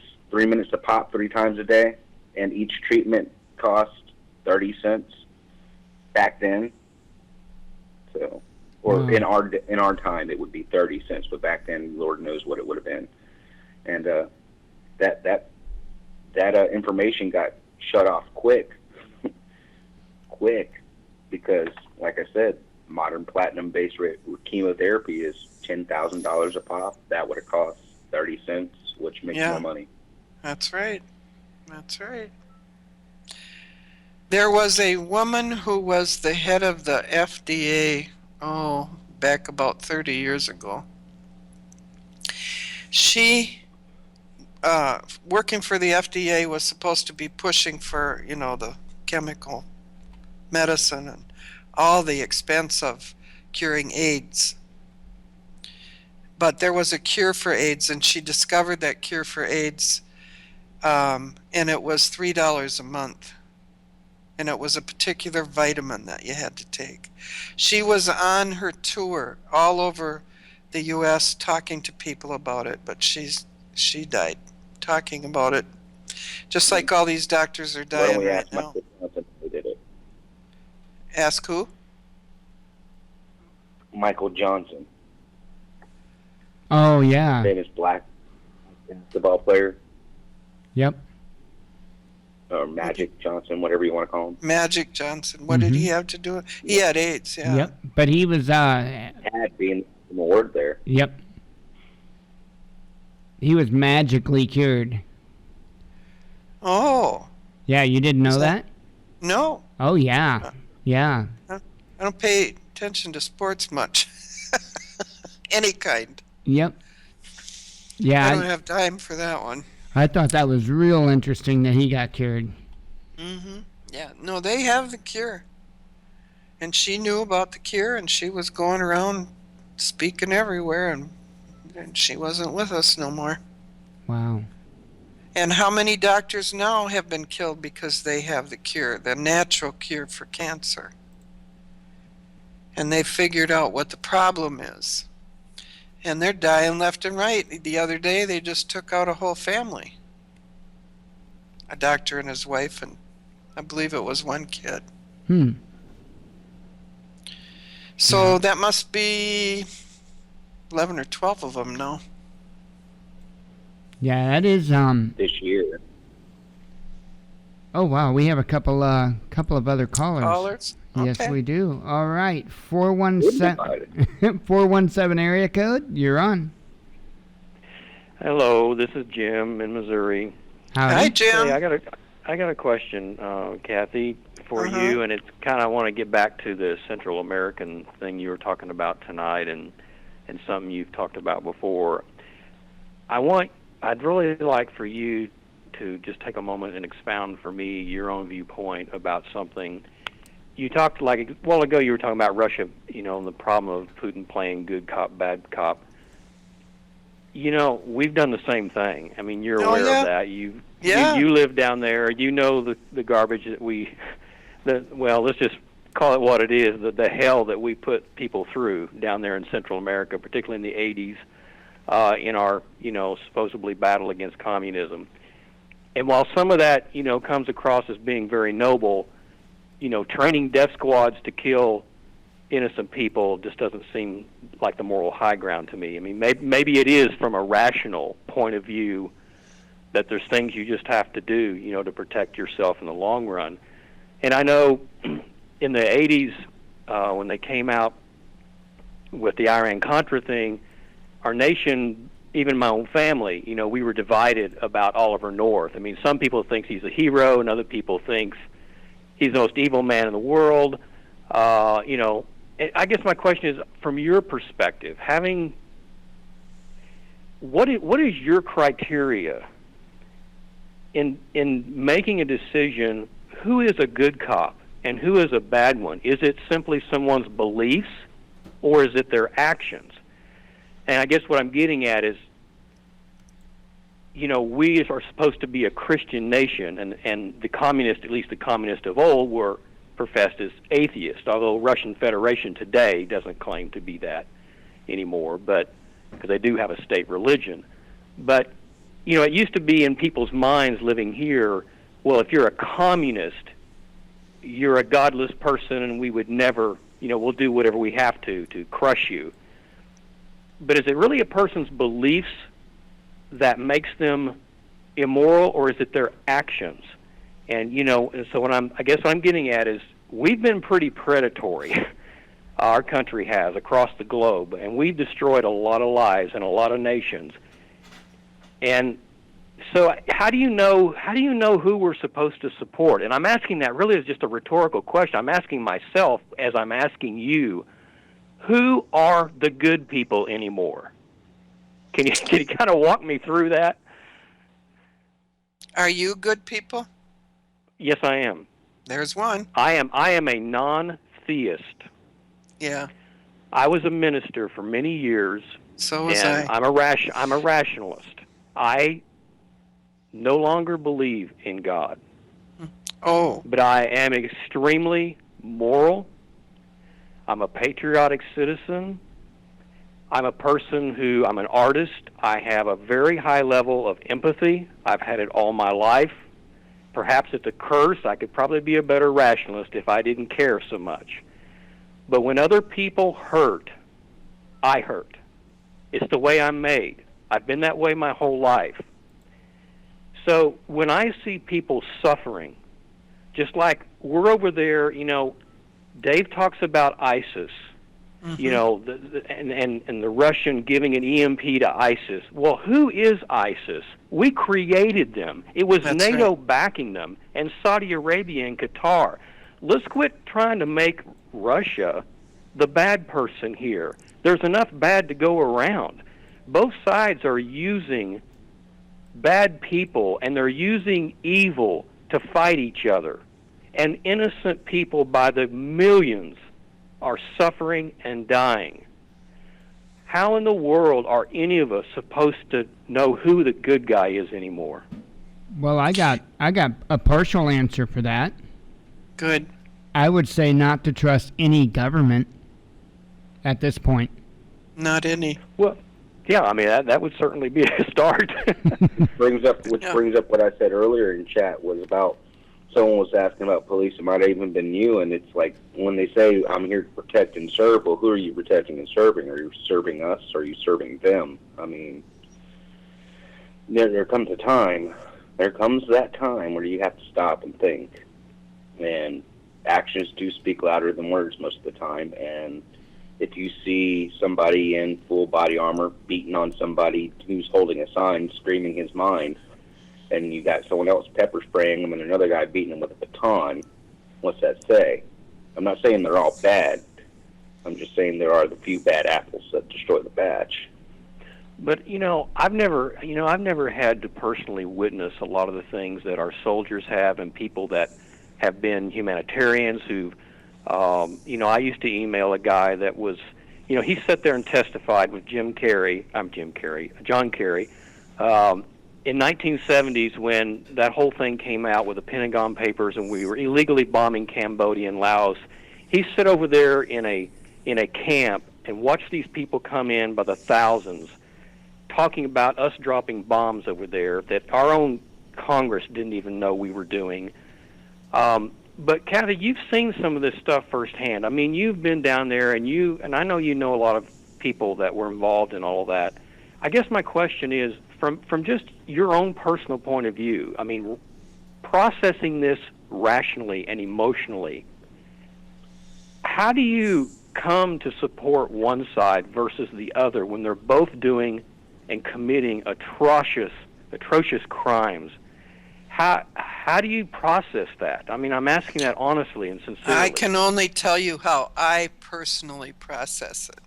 a pop, 3 times a day, and each treatment cost 30 cents back then. So, or in our time, it would be 30 cents, but back then, Lord knows what it would have been. And that information got shut off quick, because, like I said, modern platinum-based chemotherapy is $10,000 a pop. That would have cost 30 cents, which makes more money. That's right. That's right. There was a woman who was the head of the FDA, back about 30 years ago. She, working for the FDA, was supposed to be pushing for, the chemical medicine and all the expense of curing AIDS. But there was a cure for AIDS, and she discovered that cure for AIDS, and it was $3 a month. And it was a particular vitamin that you had to take. She was on her tour all over the U.S. talking to people about it, but she died talking about it, just like all these doctors are Why don't dying we right ask now. Michael Johnson who did it? Ask who? Michael Johnson, Oh, yeah. famous black basketball player. Yep. or Magic Johnson, whatever you want to call him. Magic Johnson. What did he have to do? He had AIDS, yeah. Yep. But he was, Had being the word there. yep. He was magically cured. Oh, Yeah, you didn't know Is that? no. Oh, yeah. Yeah. I don't pay attention to sports much. Any kind. Yep. Yeah, I don't have time for that one. I thought that was real interesting that he got cured. Yeah, no, they have the cure. And she knew about the cure, and she was going around speaking everywhere, and she wasn't with us no more. Wow. And how many doctors now have been killed because they have the cure, the natural cure for cancer? And they figured out what the problem is. And they're dying left and right. The other day, they just took out a whole family. A doctor and his wife, and I believe it was one kid. So that must be 11 or 12 of them now. Yeah, that is, This year. oh, wow, we have a couple of other callers. Callers? Yes, Okay. we do. All right, 417 417 area code. You're on. Hello, this is Jim in Missouri. Howdy. Hi, Jim. Hey, I got a question, Kathy, for Uh-huh. you, and it's kind of I want to get back to the Central American thing you were talking about tonight, and something you've talked about before. I'd really like for you to just take a moment and expound for me your own viewpoint about something. You talked like a while ago. You were talking about Russia, and the problem of Putin playing good cop, bad cop. We've done the same thing. I mean, you're Oh, aware yeah. of that. Yeah. You live down there. You know the garbage that well, let's just call it what it is, the hell that we put people through down there in Central America, particularly in the 80s, in our, supposedly battle against communism. And while some of that, comes across as being very noble, training death squads to kill innocent people just doesn't seem like the moral high ground to me. I mean, maybe it is from a rational point of view that there's things you just have to do, to protect yourself in the long run. And I know in the 80s, when they came out with the Iran-Contra thing, our nation, even my own family, we were divided about Oliver North. I mean, some people think he's a hero, and other people think he's the most evil man in the world. I guess my question is, from your perspective, what is your criteria in making a decision? Who is a good cop and who is a bad one? Is it simply someone's beliefs, or is it their actions? And I guess what I'm getting at is, we are supposed to be a Christian nation, and the communists, at least the communists of old, were professed as atheists, although Russian Federation today doesn't claim to be that anymore, but because they do have a state religion. But, it used to be in people's minds living here, well, if you're a communist, you're a godless person, and we would never, we'll do whatever we have to crush you. But is it really a person's beliefs that makes them immoral, or is it their actions? And, and so I guess what I'm getting at is we've been pretty predatory. Our country has across the globe, and we've destroyed a lot of lives in a lot of nations. And so how do you know who we're supposed to support? And I'm asking that really as just a rhetorical question. I'm asking myself as I'm asking you, who are the good people anymore? Can you kind of walk me through that? Are you good people? Yes, I am. There's one. I am a non-theist. Yeah. I was a minister for many years, So was and I. I'm a rationalist. I no longer believe in God, Oh, but I am extremely moral. I'm a patriotic citizen. I'm an artist. I have a very high level of empathy. I've had it all my life. Perhaps it's a curse. I could probably be a better rationalist if I didn't care so much. But when other people hurt, I hurt. It's the way I'm made. I've been that way my whole life. So when I see people suffering, just like we're over there, Dave talks about ISIS, and the Russian giving an EMP to ISIS. Well, who is ISIS? We created them. It was That's NATO right. backing them, and Saudi Arabia and Qatar. Let's quit trying to make Russia the bad person here. There's enough bad to go around. Both sides are using bad people, and they're using evil to fight each other. And innocent people by the millions are suffering and dying. How in the world are any of us supposed to know who the good guy is anymore? Well, I got a partial answer for that. Good. I would say not to trust any government at this point. Not any. Well, yeah, I mean that would certainly be a start. Brings up what I said earlier in chat was about someone was asking about police. It might have even been you, and it's like when they say I'm here to protect and serve. Well, who are you protecting and serving? Are you serving us? Or are you serving them? I mean, there comes a time. There comes that time where you have to stop and think, and actions do speak louder than words most of the time. And if you see somebody in full body armor beating on somebody who's holding a sign screaming his mind, and you got someone else pepper spraying them and another guy beating them with a baton, what's that say? I'm not saying they're all bad. I'm just saying there are the few bad apples that destroy the batch. But I've never had to personally witness a lot of the things that our soldiers have, and people that have been humanitarians who, I used to email a guy that was, he sat there and testified with John Kerry, in 1970s when that whole thing came out with the Pentagon Papers and we were illegally bombing Cambodia and Laos. He sat over there in a camp and watched these people come in by the thousands, talking about us dropping bombs over there that our own Congress didn't even know we were doing. But Kathy, you've seen some of this stuff firsthand. I mean, you've been down there, and I know you know a lot of people that were involved in all of that. I guess my question is, from just your own personal point of view, I mean, processing this rationally and emotionally, how do you come to support one side versus the other when they're both doing and committing atrocious crimes? How do you process that? I mean, I'm asking that honestly and sincerely. I can only tell you how I personally process it,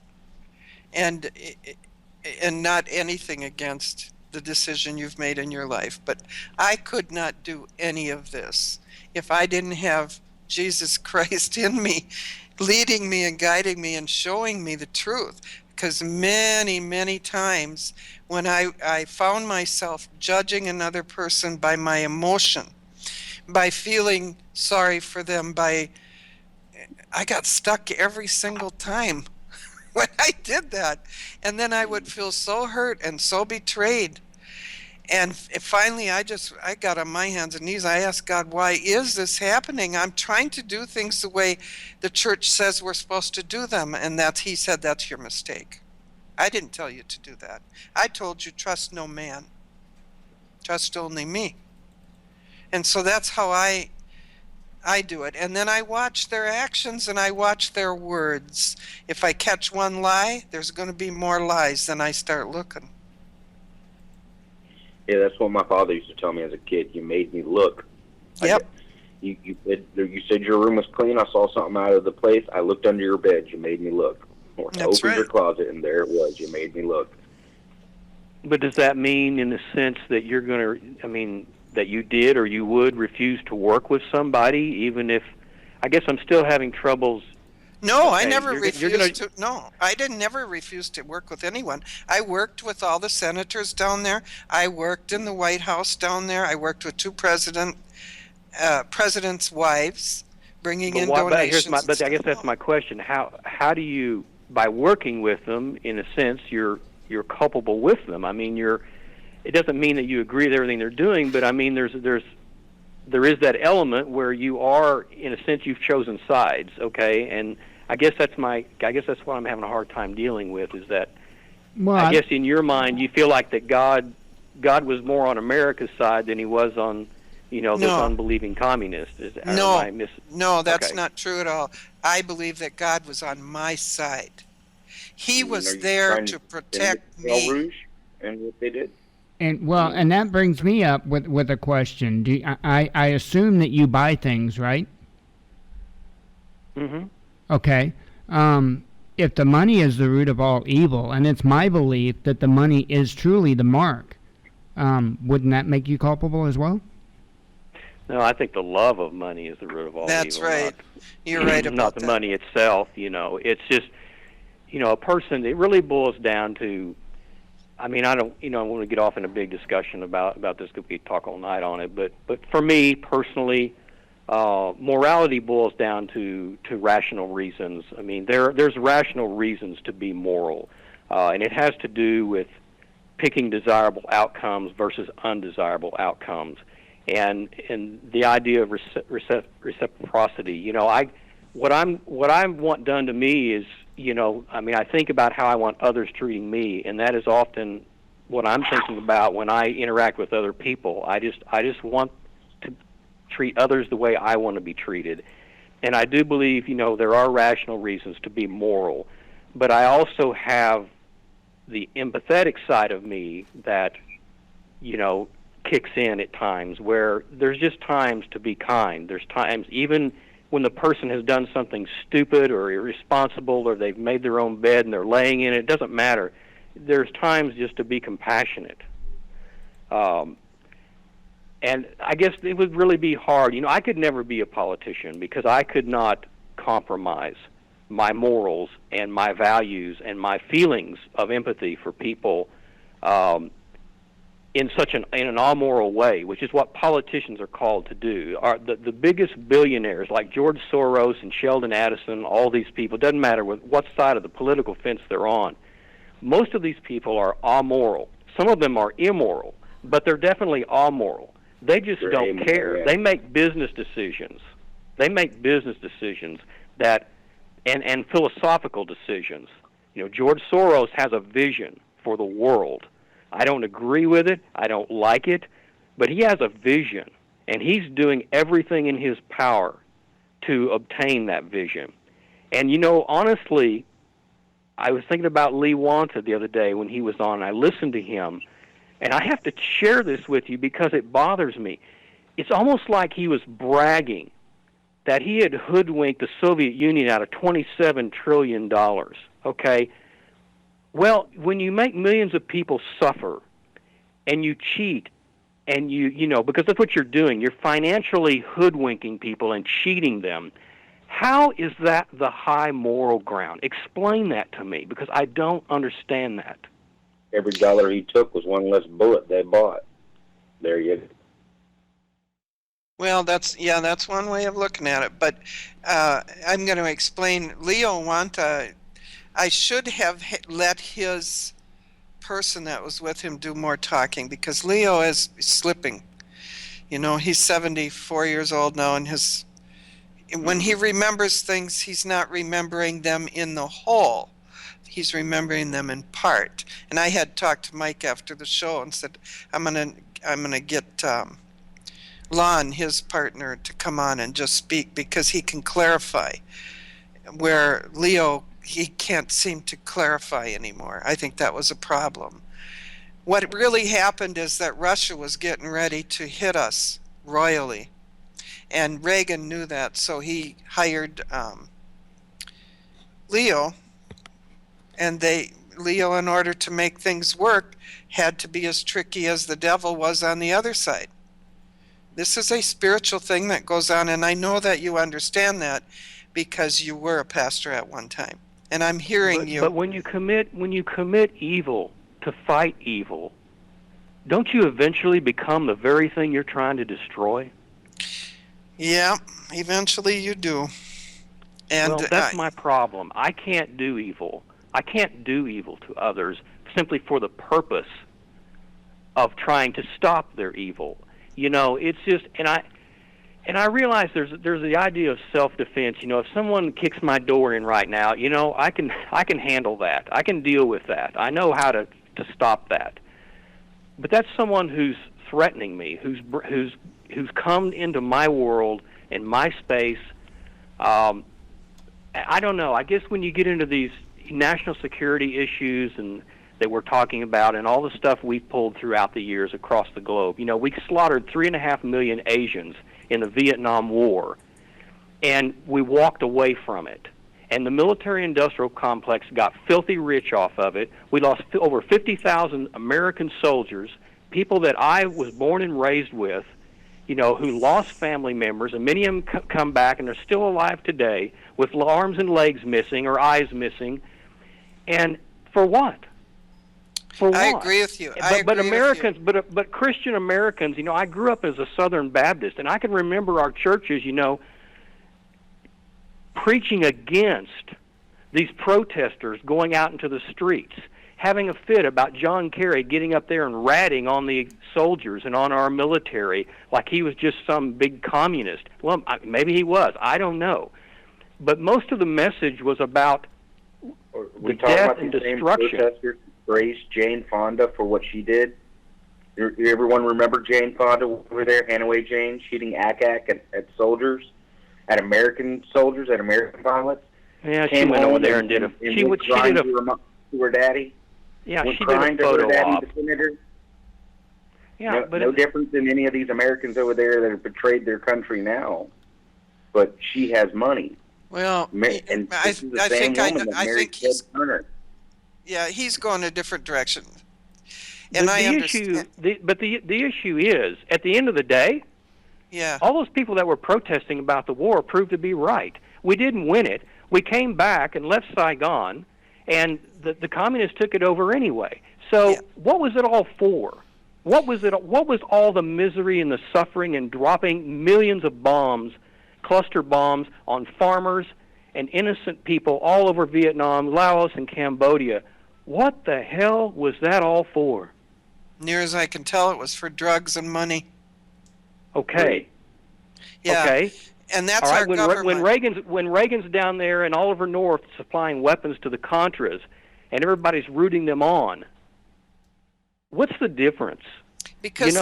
and not anything against the decision you've made in your life. But I could not do any of this if I didn't have Jesus Christ in me, leading me and guiding me and showing me the truth. Because many, many times when I found myself judging another person by my emotion, by feeling sorry for them, I got stuck every single time when I did that. And then I would feel so hurt and so betrayed. And finally, I got on my hands and knees. I asked God, why is this happening? I'm trying to do things the way the church says we're supposed to do them. And he said, that's your mistake. I didn't tell you to do that. I told you, trust no man. Trust only me. And so that's how I do it. And then I watch their actions and I watch their words. If I catch one lie, there's going to be more lies. Then I start looking. Yeah, that's what my father used to tell me as a kid. You made me look. Yep. You said your room was clean. I saw something out of the place. I looked under your bed. You made me look. Or I That's opened right. your closet, and there it was. You made me look. But does that mean, in the sense that you're going to, I mean, that you did or you would refuse to work with somebody, even if, I guess I'm still having troubles. No, I Okay, never you're refused to. No, I didn't never refuse to work with anyone. I worked with all the senators down there. I worked in the White House down there. I worked with two presidents' wives, bringing in donations. But I guess that's my question. How do you, by working with them, in a sense, you're culpable with them? I mean, it doesn't mean that you agree with everything they're doing, but I mean, there is that element where you are, in a sense, you've chosen sides, okay? And I guess that's what I'm having a hard time dealing with, is that, Well, I guess in your mind you feel like that God God was more on America's side than he was on, those No. unbelieving communists. No, no, that's Okay. not true at all. I believe that God was on my side. He And are was you there trying to to defend the protect Khmer me. Rouge and what they did? And well, and that brings me up with a question. I assume that you buy things, right? Hmm. Okay. If the money is the root of all evil, and it's my belief that the money is truly the mark, wouldn't that make you culpable as well? No, I think the love of money is the root of all That's evil, right. not You're right not about the that. money itself. It's just, a person. It really boils down to. I mean, I don't, want to get off in a big discussion about this. Could we talk all night on it? But for me personally, morality boils down to rational reasons. I mean, there's rational reasons to be moral, and it has to do with picking desirable outcomes versus undesirable outcomes, and the idea of reciprocity. What I want done to me is, I mean, I think about how I want others treating me, and that is often what I'm thinking about when I interact with other people. I just want to treat others the way I want to be treated. And I do believe, there are rational reasons to be moral, but I also have the empathetic side of me that, kicks in at times, where there's just times to be kind. There's times, even when the person has done something stupid or irresponsible, or they've made their own bed and they're laying in it, it doesn't matter. There's times just to be compassionate. And I guess it would really be hard. I could never be a politician because I could not compromise my morals and my values and my feelings of empathy for people in an amoral way, which is what politicians are called to do. The biggest billionaires like George Soros and Sheldon Adelson, all these people, doesn't matter what side of the political fence they're on, most of these people are amoral. Some of them are immoral, but they're definitely amoral. They just They're don't amoral, care. yeah. They make business decisions. And philosophical decisions. George Soros has a vision for the world. I don't agree with it. I don't like it. But he has a vision, and he's doing everything in his power to obtain that vision. And, honestly, I was thinking about Lee Wanta the other day when he was on. I listened to him, and I have to share this with you because it bothers me. It's almost like he was bragging that he had hoodwinked the Soviet Union out of $27 trillion, okay? Well, when you make millions of people suffer and you cheat and because that's what you're doing, you're financially hoodwinking people and cheating them, how is that the high moral ground? Explain that to me because I don't understand that. Every dollar he took was one less bullet they bought. There you go. Well, that's one way of looking at it. But I'm going to explain. Leo Wanta, I should have let his person that was with him do more talking because Leo is slipping. He's 74 years old now, and when he remembers things, he's not remembering them in the whole. He's remembering them in part. And I had talked to Mike after the show and said, I'm gonna get Lon, his partner, to come on and just speak because he can clarify where Leo, he can't seem to clarify anymore. I think that was a problem. What really happened is that Russia was getting ready to hit us royally, and Reagan knew that, so he hired Leo, and Leo, in order to make things work, had to be as tricky as the devil was on the other side. This is a spiritual thing that goes on, and I know that you understand that because you were a pastor at one time. And I'm hearing you. But when you commit evil to fight evil, don't you eventually become the very thing you're trying to destroy? Yeah, eventually you do. And well, that's my problem. I can't do evil. I can't do evil to others simply for the purpose of trying to stop their evil. It's just, and I realize there's the idea of self-defense. If someone kicks my door in right now, I can handle that. I can deal with that. I know how to stop that. But that's someone who's threatening me, who's come into my world and my space. I don't know. I guess when you get into these national security issues and that we're talking about, and all the stuff we've pulled throughout the years across the globe, we slaughtered 3.5 million Asians in the Vietnam War, and we walked away from it. And the military-industrial complex got filthy rich off of it. We lost over 50,000 American soldiers, people that I was born and raised with, who lost family members, and many of them come back and are still alive today with arms and legs missing or eyes missing. And for what? For what? I agree with you. But Americans, but Christian Americans, I grew up as a Southern Baptist, and I can remember our churches, preaching against these protesters going out into the streets, having a fit about John Kerry getting up there and ratting on the soldiers and on our military like he was just some big communist. Well, maybe he was. I don't know. But most of the message was about the death and destruction. Protesters praised Jane Fonda for what she did. Everyone remember Jane Fonda over there, Hanaway Jane, shooting ACAC at soldiers, at American soldiers, at American pilots. Yeah, she went over there and did a. She did a. To her daddy. Yeah, she did a photo op. Yeah, but no difference than any of these Americans over there that have betrayed their country now. But she has money. Well, and I think he's. Turner. Yeah, he's going a different direction. And I understand. The issue is, at the end of the day, all those people that were protesting about the war proved to be right. We didn't win it. We came back and left Saigon, and the communists took it over anyway. So what was it all for? What was all the misery and the suffering and dropping millions of bombs, cluster bombs, on farmers and innocent people all over Vietnam, Laos, and Cambodia? What the hell was that all for? Near as I can tell, it was for drugs and money. Okay. Yeah. Okay. And that's all right. our government. When Reagan's down there in Oliver North supplying weapons to the Contras, and everybody's rooting them on, what's the difference? Because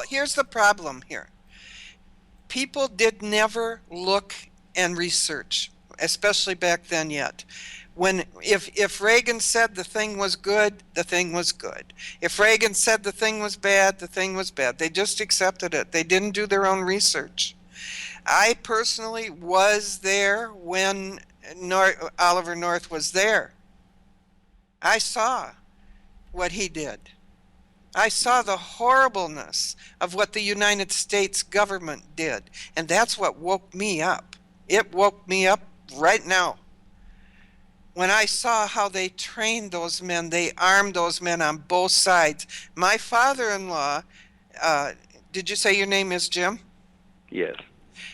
here's the problem here. People did never look and research, especially back then yet. If Reagan said the thing was good, the thing was good. If Reagan said the thing was bad, the thing was bad. They just accepted it. They didn't do their own research. I personally was there when Oliver North was there. I saw what he did. I saw the horribleness of what the United States government did. And that's what woke me up. It woke me up right now. When I saw how they trained those men, they armed those men on both sides. My father-in-law, did you say your name is Jim? Yes.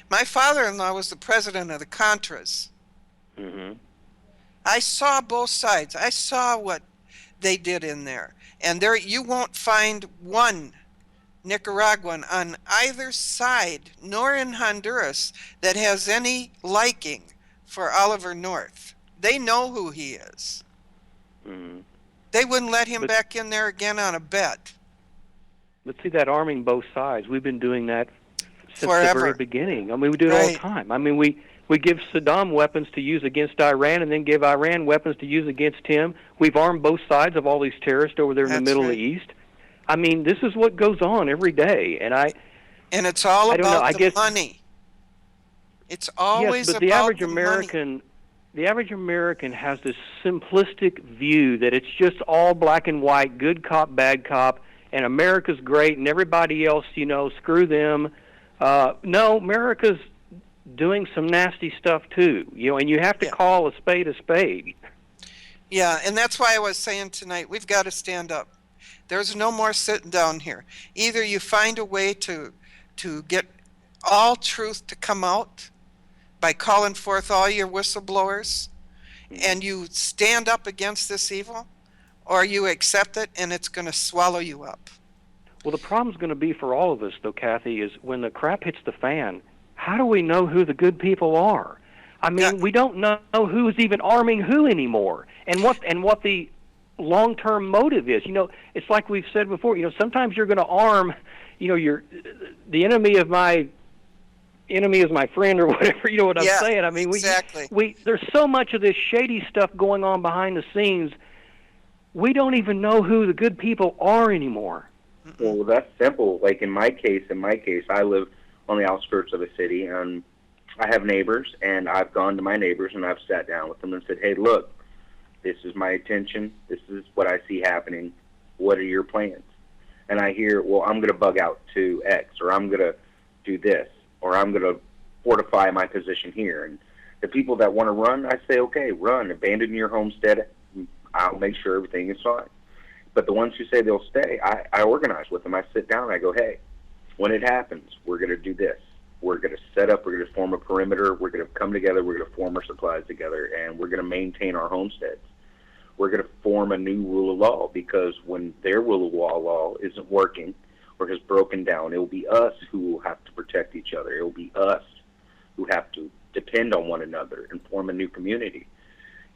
My father-in-law was the president of the Contras. Mm-hmm. I saw both sides. I saw what they did in there. And there you won't find one Nicaraguan on either side, nor in Honduras, that has any liking for Oliver North. They know who he is. Mm-hmm. They wouldn't let him back in there again on a bet. But see, that arming both sides, we've been doing that since Forever. the very beginning. I mean, we do it all the time. I mean, we give Saddam weapons to use against Iran and then give Iran weapons to use against him. We've armed both sides of all these terrorists over there in the Middle East. I mean, this is what goes on every day. And it's all about the money. It's always but about the average the American, money. The average American has this simplistic view that it's just all black and white, good cop, bad cop, and America's great, and everybody else, screw them. No, America's doing some nasty stuff too, and you have to call a spade a spade. Yeah, and that's why I was saying tonight, we've got to stand up. There's no more sitting down here. Either you find a way to get all truth to come out by calling forth all your whistleblowers, and you stand up against this evil, or you accept it and it's going to swallow you up. Well, the problem's going to be for all of us, though, Kathy, is when the crap hits the fan, how do we know who the good people are? I mean, we don't know who's even arming who anymore, and what the long-term motive is. It's like we've said before. Sometimes you're going to arm. The enemy of my enemy is my friend, or whatever. You know what I'm saying? I mean, exactly. There's so much of this shady stuff going on behind the scenes. We don't even know who the good people are anymore. Well, that's simple. Like in my case, I live on the outskirts of a city, and I have neighbors, and I've gone to my neighbors and I've sat down with them and said, "Hey, look, this is my attention. This is what I see happening. What are your plans?" And I hear, "Well, I'm going to bug out to X, or I'm going to do this, or I'm going to fortify my position here." And the people that want to run, I say, "Okay, run. Abandon your homestead. I'll make sure everything is fine." But the ones who say they'll stay, I organize with them. I sit down and I go, "Hey, when it happens, we're going to do this. We're going to set up, we're going to form a perimeter, we're going to come together, we're going to form our supplies together, and we're going to maintain our homesteads. We're going to form a new rule of law, because when their rule of law isn't working or has broken down, it will be us who will have to protect each other. It will be us who have to depend on one another and form a new community."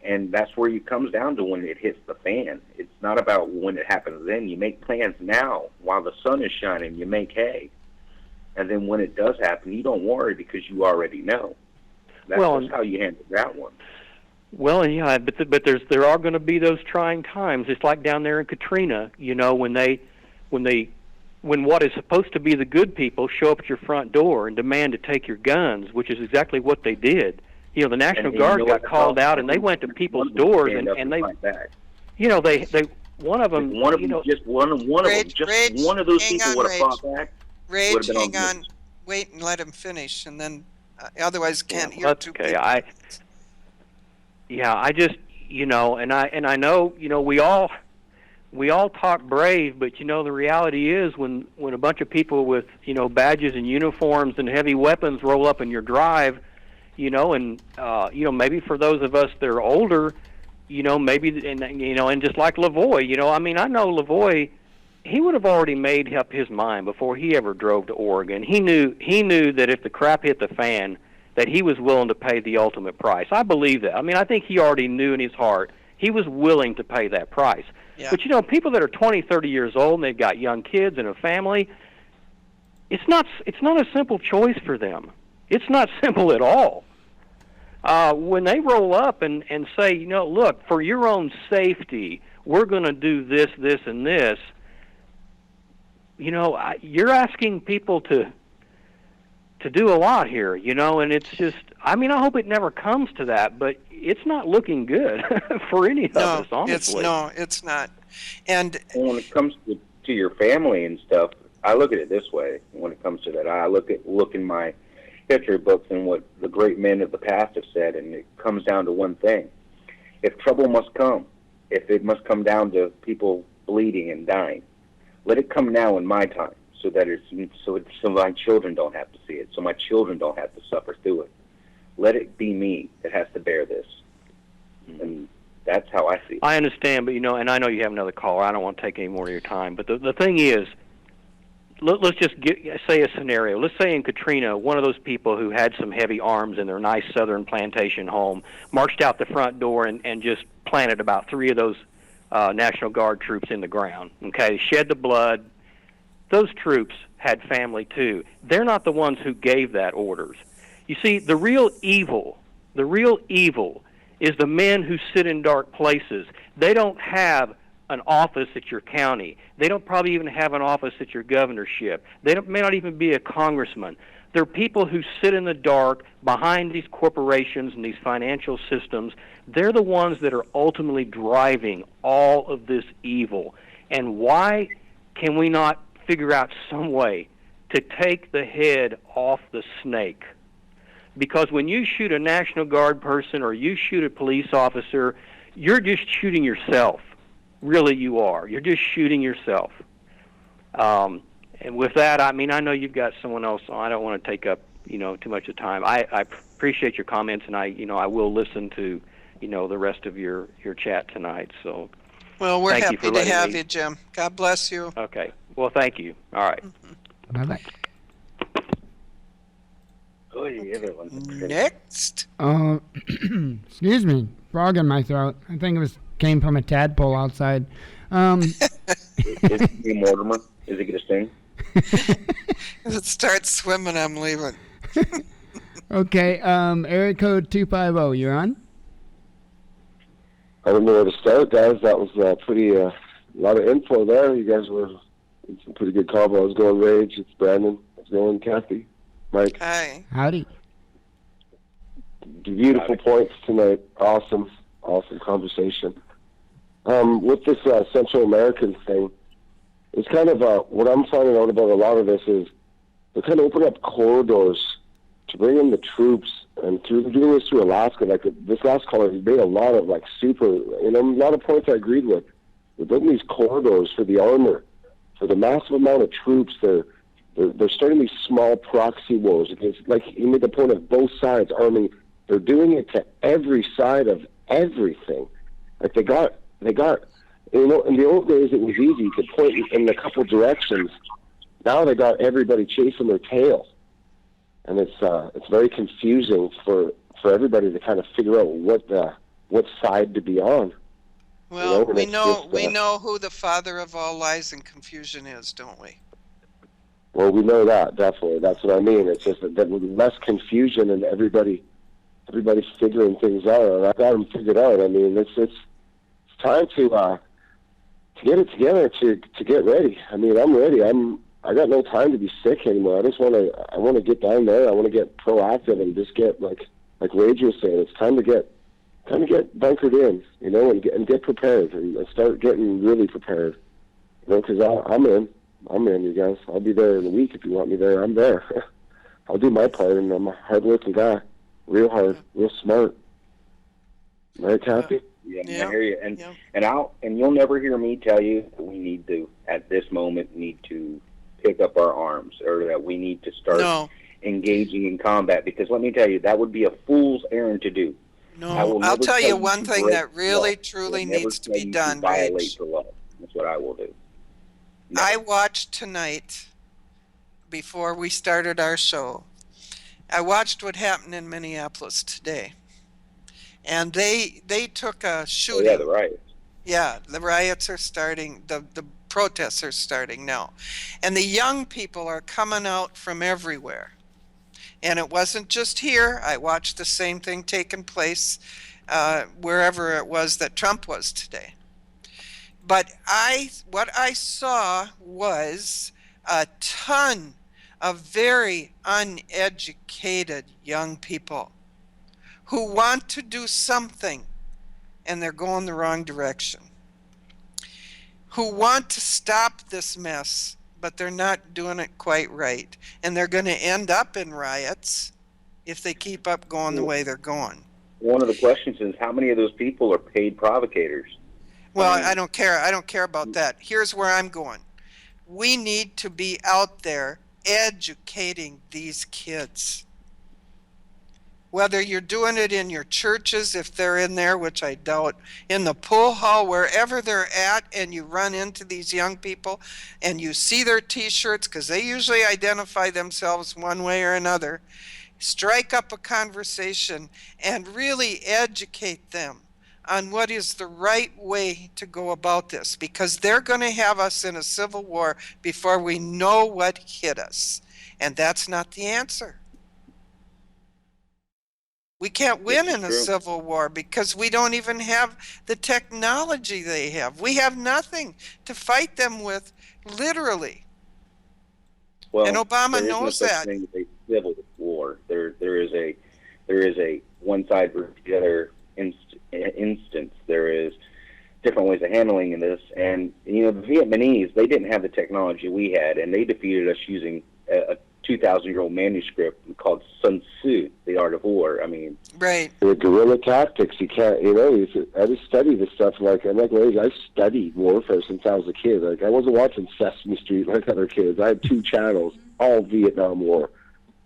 And that's where it comes down to when it hits the fan. It's not about when it happens then. You make plans now. While the sun is shining, you make hay. And then when it does happen, you don't worry, because you already know. That's just how you handle that one. Well, yeah, but there are going to be those trying times. It's like down there in Katrina, when what is supposed to be the good people show up at your front door and demand to take your guns, which is exactly what they did. The National Guard got called out, and they went to people's doors, and they, one of them, one of them, just one of those people would have fought back. Rage, hang on, wait and let him finish, and then otherwise can't hear that's two okay. people. I just, and I know, we all talk brave, but the reality is when a bunch of people with badges and uniforms and heavy weapons roll up in your drive, and maybe for those of us that are older, maybe, and just like Lavoie, I know Lavoie, he would have already made up his mind before he ever drove to Oregon. He knew that if the crap hit the fan, that he was willing to pay the ultimate price. I believe that. I think he already knew in his heart he was willing to pay that price. Yeah. But people that are 20, 30 years old and they've got young kids and a family, it's not a simple choice for them. It's not simple at all. When they roll up and say, look, for your own safety, we're going to do this, this, and this, you're asking people to do a lot here, and it's just, I hope it never comes to that, but it's not looking good for any of us, honestly. It's not. And when it comes to your family and stuff, I look at it this way. When it comes to that, I look in my history books and what the great men of the past have said, and it comes down to one thing. If trouble must come, if it must come down to people bleeding and dying, let it come now in my time, so my children don't have to see it, so my children don't have to suffer through it. Let it be me that has to bear this. And that's how I see it. I understand, but and I know you have another caller. I don't want to take any more of your time. But the thing is, let's just say a scenario. Let's say in Katrina, one of those people who had some heavy arms in their nice southern plantation home marched out the front door and just planted about 3 of those National Guard troops in the ground. Okay, shed the blood. Those troops had family too. They're not the ones who gave that orders. You see, the real evil is the men who sit in dark places. They don't have an office at your county. They don't probably even have an office at your governorship. They may not even be a congressman. They're people who sit in the dark behind these corporations and these financial systems. They're the ones that are ultimately driving all of this evil. And why can we not figure out some way to take the head off the snake? Because when you shoot a National Guard person or you shoot a police officer, you're just shooting yourself. Really, you are. You're just shooting yourself. And with that, I know you've got someone else on. I don't want to take up, too much of time. I appreciate your comments, and I will listen to, the rest of your chat tonight. So, well, we're happy to have you, Jim. God bless you. Okay. Well, thank you. All right. Bye bye. Next. Excuse me, frog in my throat. I think it was came from a tadpole outside. Is it Lee Mortimer? Is it going to sting? If it starts swimming, I'm leaving. Okay, area code 250, you're on? I don't know where to start, guys. That was a lot of info there. You guys were in some pretty good combo. I was going Rage. It's Brandon. It's going Kathy. Mike. Hi. Howdy. Beautiful points tonight. Awesome conversation. With this Central American thing, it's kind of what I'm finding out about a lot of this is they're kind of opening up corridors to bring in the troops, and they're doing this through Alaska. Like this last caller, he made a lot of a lot of points I agreed with. They're building these corridors for the armor, for the massive amount of troops. They're starting these small proxy wars against. Like he made the point of both sides arming. They're doing it to every side of everything. Like they got. In the old days, it was easy. You could point in a couple directions. Now they got everybody chasing their tail, and it's very confusing for everybody to kind of figure out what side to be on. Well, we know who the father of all lies and confusion is, don't we? Well, we know that definitely. That's what I mean. It's just that with less confusion and everybody figuring things out. And I got them figured out. I mean, it's time to get it together to get ready. I mean, I'm ready. I got no time to be sick anymore. I want to get down there. I want to get proactive and just get like Rage was saying. It's time to get bunkered in, and get prepared and start getting really prepared. Because I'm in, you guys. I'll be there in a week if you want me there. I'm there. I'll do my part, and I'm a hard-working guy, real hard, real smart. Right, Kathy? Yeah, I hear you. And you'll never hear me tell you that we need to, at this moment, pick up our arms, or that we need to start engaging in combat, because let me tell you, that would be a fool's errand to do. No, I'll tell you one thing that really, truly needs to be done, violate the law. That's what I will do. No. I watched tonight, before we started our show, I watched what happened in Minneapolis today. And they took a shooting. Oh, yeah, the riots. Yeah, the riots are starting. The protests are starting now. And the young people are coming out from everywhere. And it wasn't just here. I watched the same thing taking place wherever it was that Trump was today. But what I saw was a ton of very uneducated young people who want to do something and they're going the wrong direction, who want to stop this mess, but they're not doing it quite right. And they're going to end up in riots if they keep up going the way they're going. One of the questions is, how many of those people are paid provocators? Well, I don't care. I don't care about that. Here's where I'm going. We need to be out there educating these kids. Whether you're doing it in your churches, if they're in there, which I doubt, in the pool hall, wherever they're at, and you run into these young people and you see their T-shirts, because they usually identify themselves one way or another, strike up a conversation and really educate them on what is the right way to go about this, because they're going to have us in a civil war before we know what hit us. And that's not the answer. We can't win in a civil war because we don't even have the technology they have. We have nothing to fight them with, literally. Well, and Obama there knows is no such that. thing as a civil war. There is a one side versus the other instance. There is different ways of handling this, and the Vietnamese, they didn't have the technology we had, and they defeated us using a 2,000-year-old manuscript called Sun Tzu, The Art of War. I mean, right. The guerrilla tactics. You can't, I just study this stuff. I'm like Rage. I studied warfare since I was a kid. Like, I wasn't watching Sesame Street like other kids. I had 2 channels, all Vietnam War,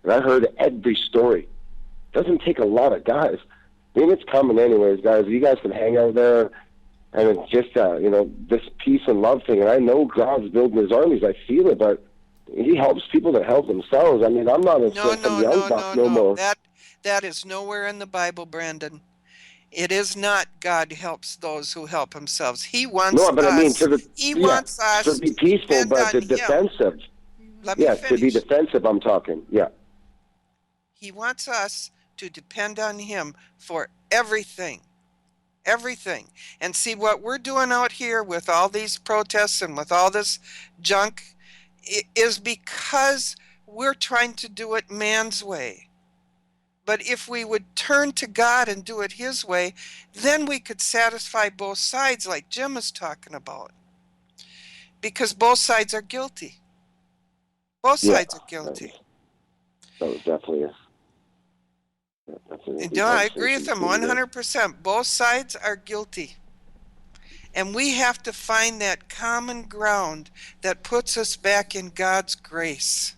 and I heard every story. It doesn't take a lot of guys. I mean, it's coming anyways, guys. You guys can hang out there, and it's just, this peace and love thing. And I know God's building his armies. I feel it, but he helps people that help themselves. I mean, I'm not a young buck no more. That is nowhere in the Bible, Brandon. It is not God helps those who help themselves. He wants No, but I mean us. He yeah, wants to us be to peaceful, depend but on the him. defensive. Let me Yeah, to be finish. defensive, I'm talking. Yeah. He wants us to depend on him for everything. Everything. And see what we're doing out here with all these protests and with all this junk is because we're trying to do it man's way. But if we would turn to God and do it his way, then we could satisfy both sides like Jim is talking about. Because both sides are guilty. Both Yeah, sides are guilty. that was definitely that's an And interesting no, I agree with conversation him too. 100%. Both sides are guilty. And we have to find that common ground that puts us back in God's grace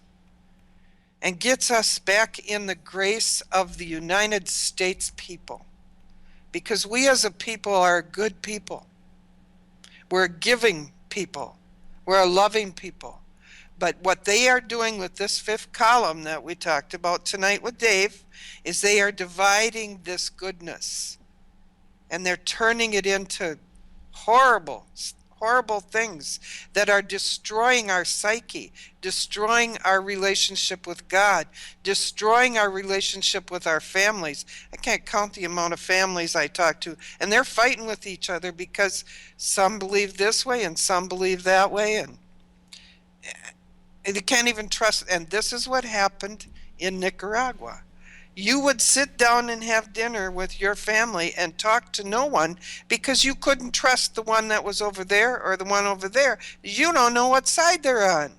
and gets us back in the grace of the United States people. Because we as a people are a good people. We're a giving people. We're a loving people. But what they are doing with this fifth column that we talked about tonight with Dave is they are dividing this goodness and they're turning it into horrible, horrible things that are destroying our psyche, destroying our relationship with God, destroying our relationship with our families. I can't count the amount of families I talk to, and they're fighting with each other because some believe this way and some believe that way, and they can't even trust. And this is what happened in Nicaragua. You would sit down and have dinner with your family and talk to no one because you couldn't trust the one that was over there or the one over there. You don't know what side they're on.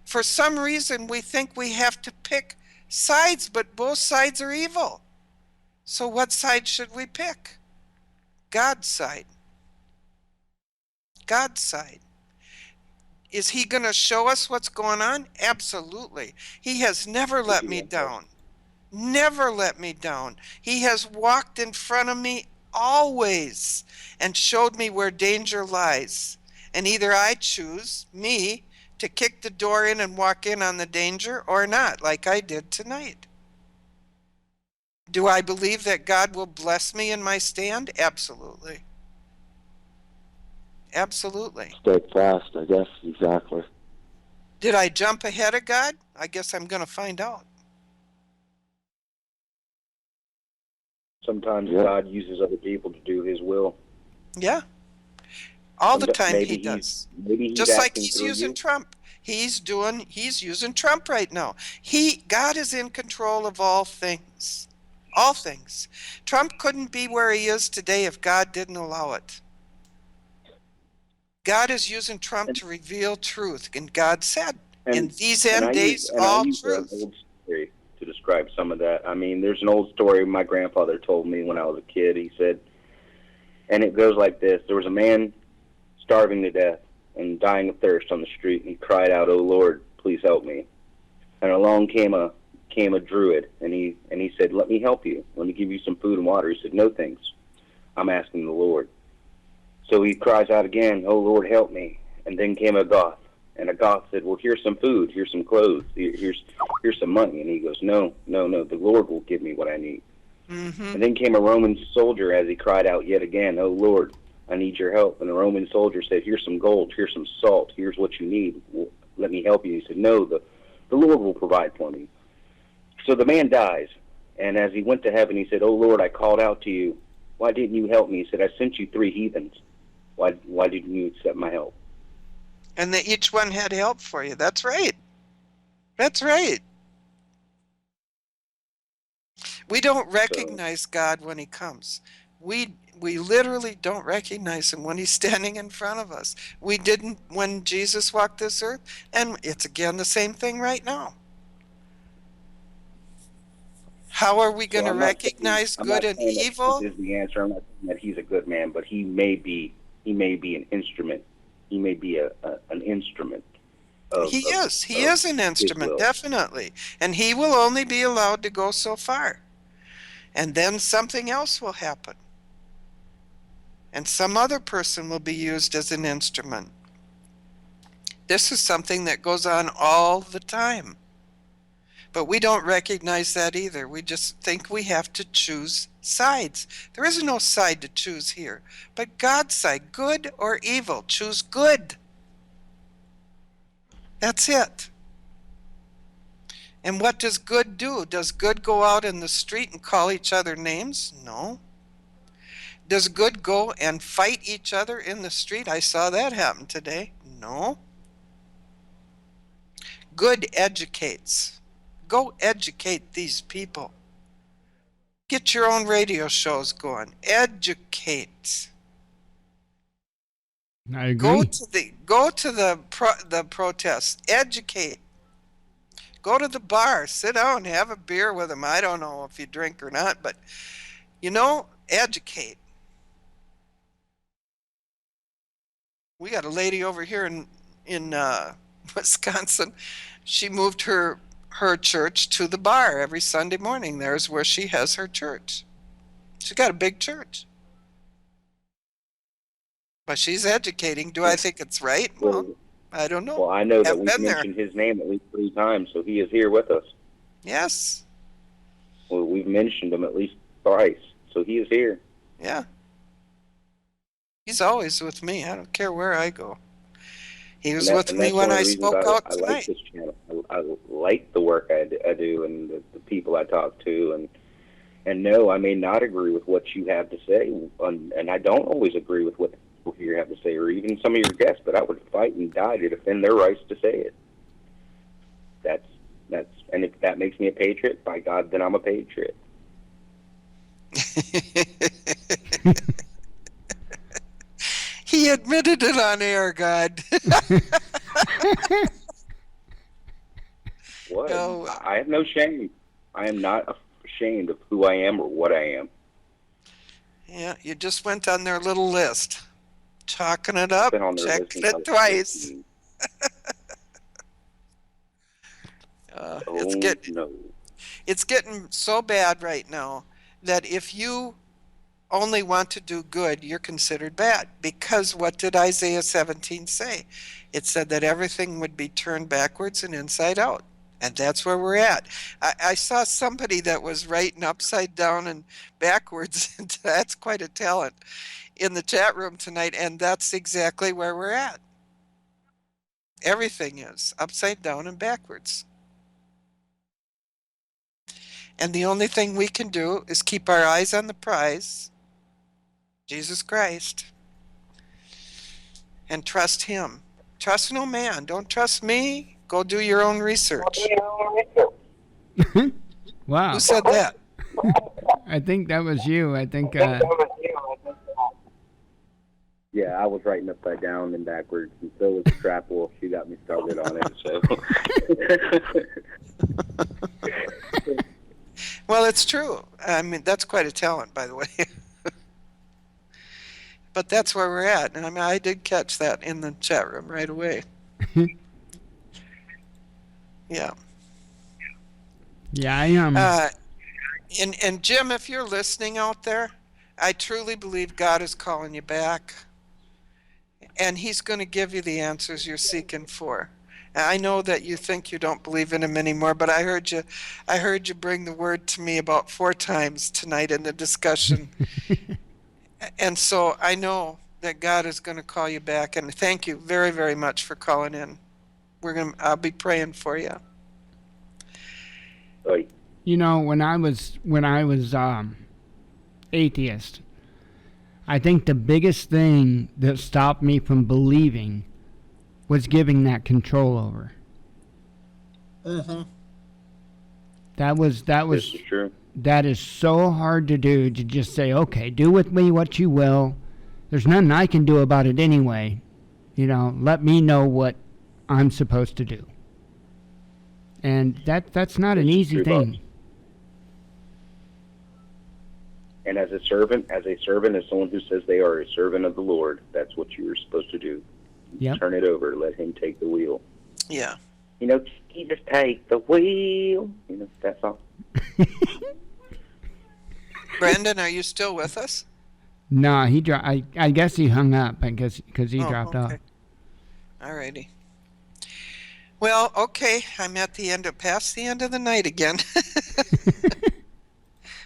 For some reason, we think we have to pick sides, but both sides are evil. So what side should we pick? God's side. God's side. Is he going to show us what's going on? Absolutely. He has never let me down. Never let me down. He has walked in front of me always and showed me where danger lies. And either I choose, me, to kick the door in and walk in on the danger or not, like I did tonight. Do I believe that God will bless me in my stand? Absolutely. Absolutely. Stay fast, I guess. Exactly. Did I jump ahead of God? I guess I'm going to find out. Sometimes Yeah. God uses other people to do His will. Yeah. All the time Maybe he does. Maybe he's Just like acting he's through using you. Trump. He's using Trump right now. God is in control of all things. All things. Trump couldn't be where he is today if God didn't allow it. God is using Trump to reveal truth, and God said, in And these and end days, all I use an truth. old story to describe some of that. I mean, there's an old story my grandfather told me when I was a kid. He said, and it goes like this: there was a man starving to death and dying of thirst on the street, and he cried out, "Oh Lord, please help me." And along came a druid, and he said, "Let me help you. Let me give you some food and water." He said, "No thanks. I'm asking the Lord." So he cries out again, "Oh Lord, help me." And then came a Goth, and a Goth said, "Well, here's some food, here's some clothes, here's some money." And he goes, "No, no, no, the Lord will give me what I need." Mm-hmm. And then came a Roman soldier as he cried out yet again, "Oh Lord, I need your help." And the Roman soldier said, "Here's some gold, here's some salt, here's what you need. Well, let me help you." He said, "No, the Lord will provide for me." So the man dies, and as he went to heaven, he said, "Oh Lord, I called out to you. Why didn't you help me?" He said, "I sent you 3 heathens. Why didn't you accept my help?" And that each one had help for you. That's right. That's right. We don't So recognize God when he comes. We literally don't recognize him when he's standing in front of us. We didn't when Jesus walked this earth, and it's again the same thing right now. How are we going to recognize I'm good not and saying that Trump evil? is the answer. I'm not saying that he's a good man, but he may be an instrument. He may be an instrument of He of is. He of is an his instrument, will. definitely. And he will only be allowed to go so far. And then something else will happen. And some other person will be used as an instrument. This is something that goes on all the time. But we don't recognize that either. We just think we have to choose sides. There is no side to choose here. But God's side, good or evil, choose good. That's it. And what does good do? Does good go out in the street and call each other names? No. Does good go and fight each other in the street? I saw that happen today. No. Good educates. Go educate these people. Get your own radio shows going. Educate. I agree. Go to the protests. Educate. Go to the bar. Sit down. Have a beer with them. I don't know if you drink or not, but educate. We got a lady over here in Wisconsin. She moved her church to the bar every Sunday morning. There's where she has her church. She's got a big church. But she's educating. Do I think it's right? Well, I don't know. Well, I know that I've we've been there. mentioned his name at least 3 times, so he is here with us. Yes. Well, we've mentioned him at least thrice, so he is here. Yeah. He's always with me. I don't care where I go. He was with me when I spoke out I like tonight. this channel. I like the work I do and the people I talk to. And no, I may not agree with what you have to say, and I don't always agree with what people here have to say, or even some of your guests, but I would fight and die to defend their rights to say it. And if that makes me a patriot, by God, then I'm a patriot. He admitted it on air, God. What? No. I have no shame. I am not ashamed of who I am or what I am. Yeah, you just went on their little list. Chalking it up, Been on their checked list it twice. It's getting so bad right now that if you only want to do good, you're considered bad. Because what did Isaiah 17 say? It said that everything would be turned backwards and inside out. And that's where we're at. I saw somebody that was writing upside down and backwards. And that's quite a talent in the chat room tonight. And that's exactly where we're at. Everything is upside down and backwards. And the only thing we can do is keep our eyes on the prize, Jesus Christ, and trust him. Trust no man. Don't trust me. Go do your own research. Wow. Who said that? I think that was you. I think. Yeah, I was writing upside down and backwards, and so was Trap Wolf. She got me started on it. So. Well, it's true. I mean, that's quite a talent, by the way. But that's where we're at. And I mean, I did catch that in the chat room right away. Yeah. Yeah, I am. And Jim, if you're listening out there, I truly believe God is calling you back. And he's going to give you the answers you're seeking for. And I know that you think you don't believe in him anymore, but I heard you bring the word to me about 4 times tonight in the discussion. And so I know that God is going to call you back. And thank you very, very much for calling in. I'll be praying for you. You know, when I was atheist, I think the biggest thing that stopped me from believing was giving that control over. Mm-hmm. That was This is true. That is so hard to do, to just say, okay, do with me what you will. There's nothing I can do about it anyway. You know, let me know what I'm supposed to do. And that's not an easy thing. And as a servant, as someone who says they are a servant of the Lord, that's what you're supposed to do. Yep. Turn it over. Let him take the wheel. Yeah. You know, Jesus, take the wheel. You know, that song. Brandon, are you still with us? No, I guess he hung up. I guess because he dropped off. All righty. Well, okay, I'm at the end of past the end of the night again.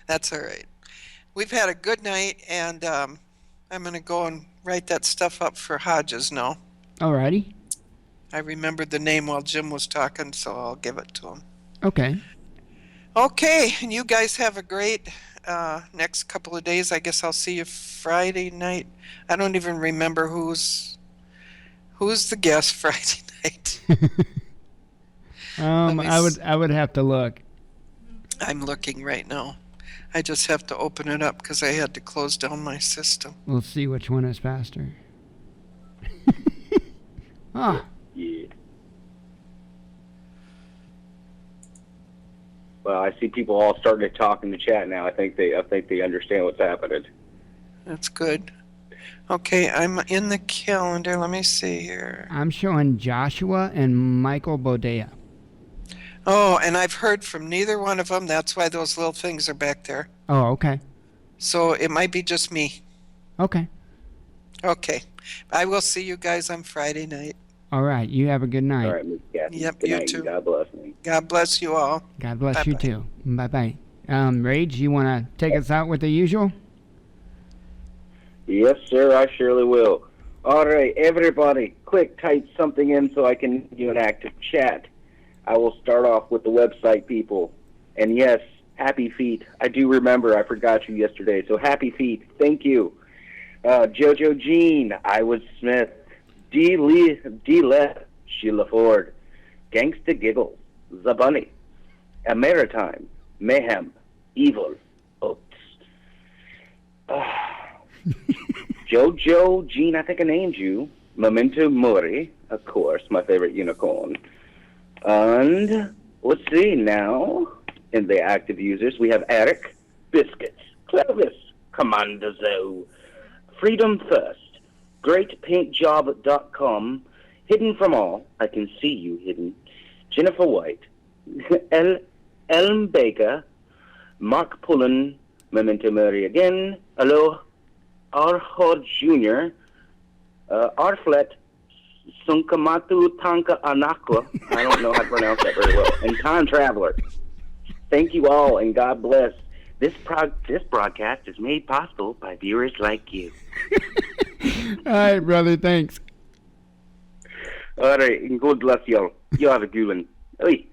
That's all right. We've had a good night, and I'm going to go and write that stuff up for Hodges now. Alrighty. I remembered the name while Jim was talking, so I'll give it to him. Okay. Okay, and you guys have a great next couple of days. I guess I'll see you Friday night. I don't even remember who's the guest Friday night. I would have to look. I'm looking right now. I just have to open it up because I had to close down my system. We'll see which one is faster. Ah, Yeah. Well, I see people all starting to talk in the chat now. I think they understand what's happening. That's good. Okay, I'm in the calendar. Let me see here. I'm showing Joshua and Michael Bodea. Oh, and I've heard from neither one of them. That's why those little things are back there. Oh, okay. So it might be just me. Okay. Okay. I will see you guys on Friday night. All right. You have a good night. All right, Miss Kathy. Yep, Good you night, too. and God bless me. God bless you all. God bless you Bye-bye. too. Bye-bye. Rage, you want to take us out with the usual? Yes, sir, I surely will. All right, everybody, quick, type something in so I can do an active chat. I will start off with the website people. And yes, happy feet. I do remember I forgot you yesterday, so happy feet. Thank you. Jojo Jean, Iowa Smith, D. Les, Sheila Ford, Gangsta Giggles, Zabunny, A Maritime, Mayhem, Evil, Oats. Jojo Jean, I think I named you. Memento Mori, of course, my favorite unicorn. And let's see now, in the active users, we have Eric, Biscuits, Clovis, Commander Zoe, Freedom First, GreatPaintJob.com, Hidden from All, I Can See You Hidden, Jennifer White, Elm Baker, Mark Pullen, Memento Mori again, Hello, Arhod Jr., Arflet, Sunkamatu Tanka Anakwa, I don't know how to pronounce that very well, and Time Traveler. Thank you all, and God bless. This broadcast is made possible by viewers like you. All right, brother. Thanks. All right, and God bless y'all. You have a good one. Oi.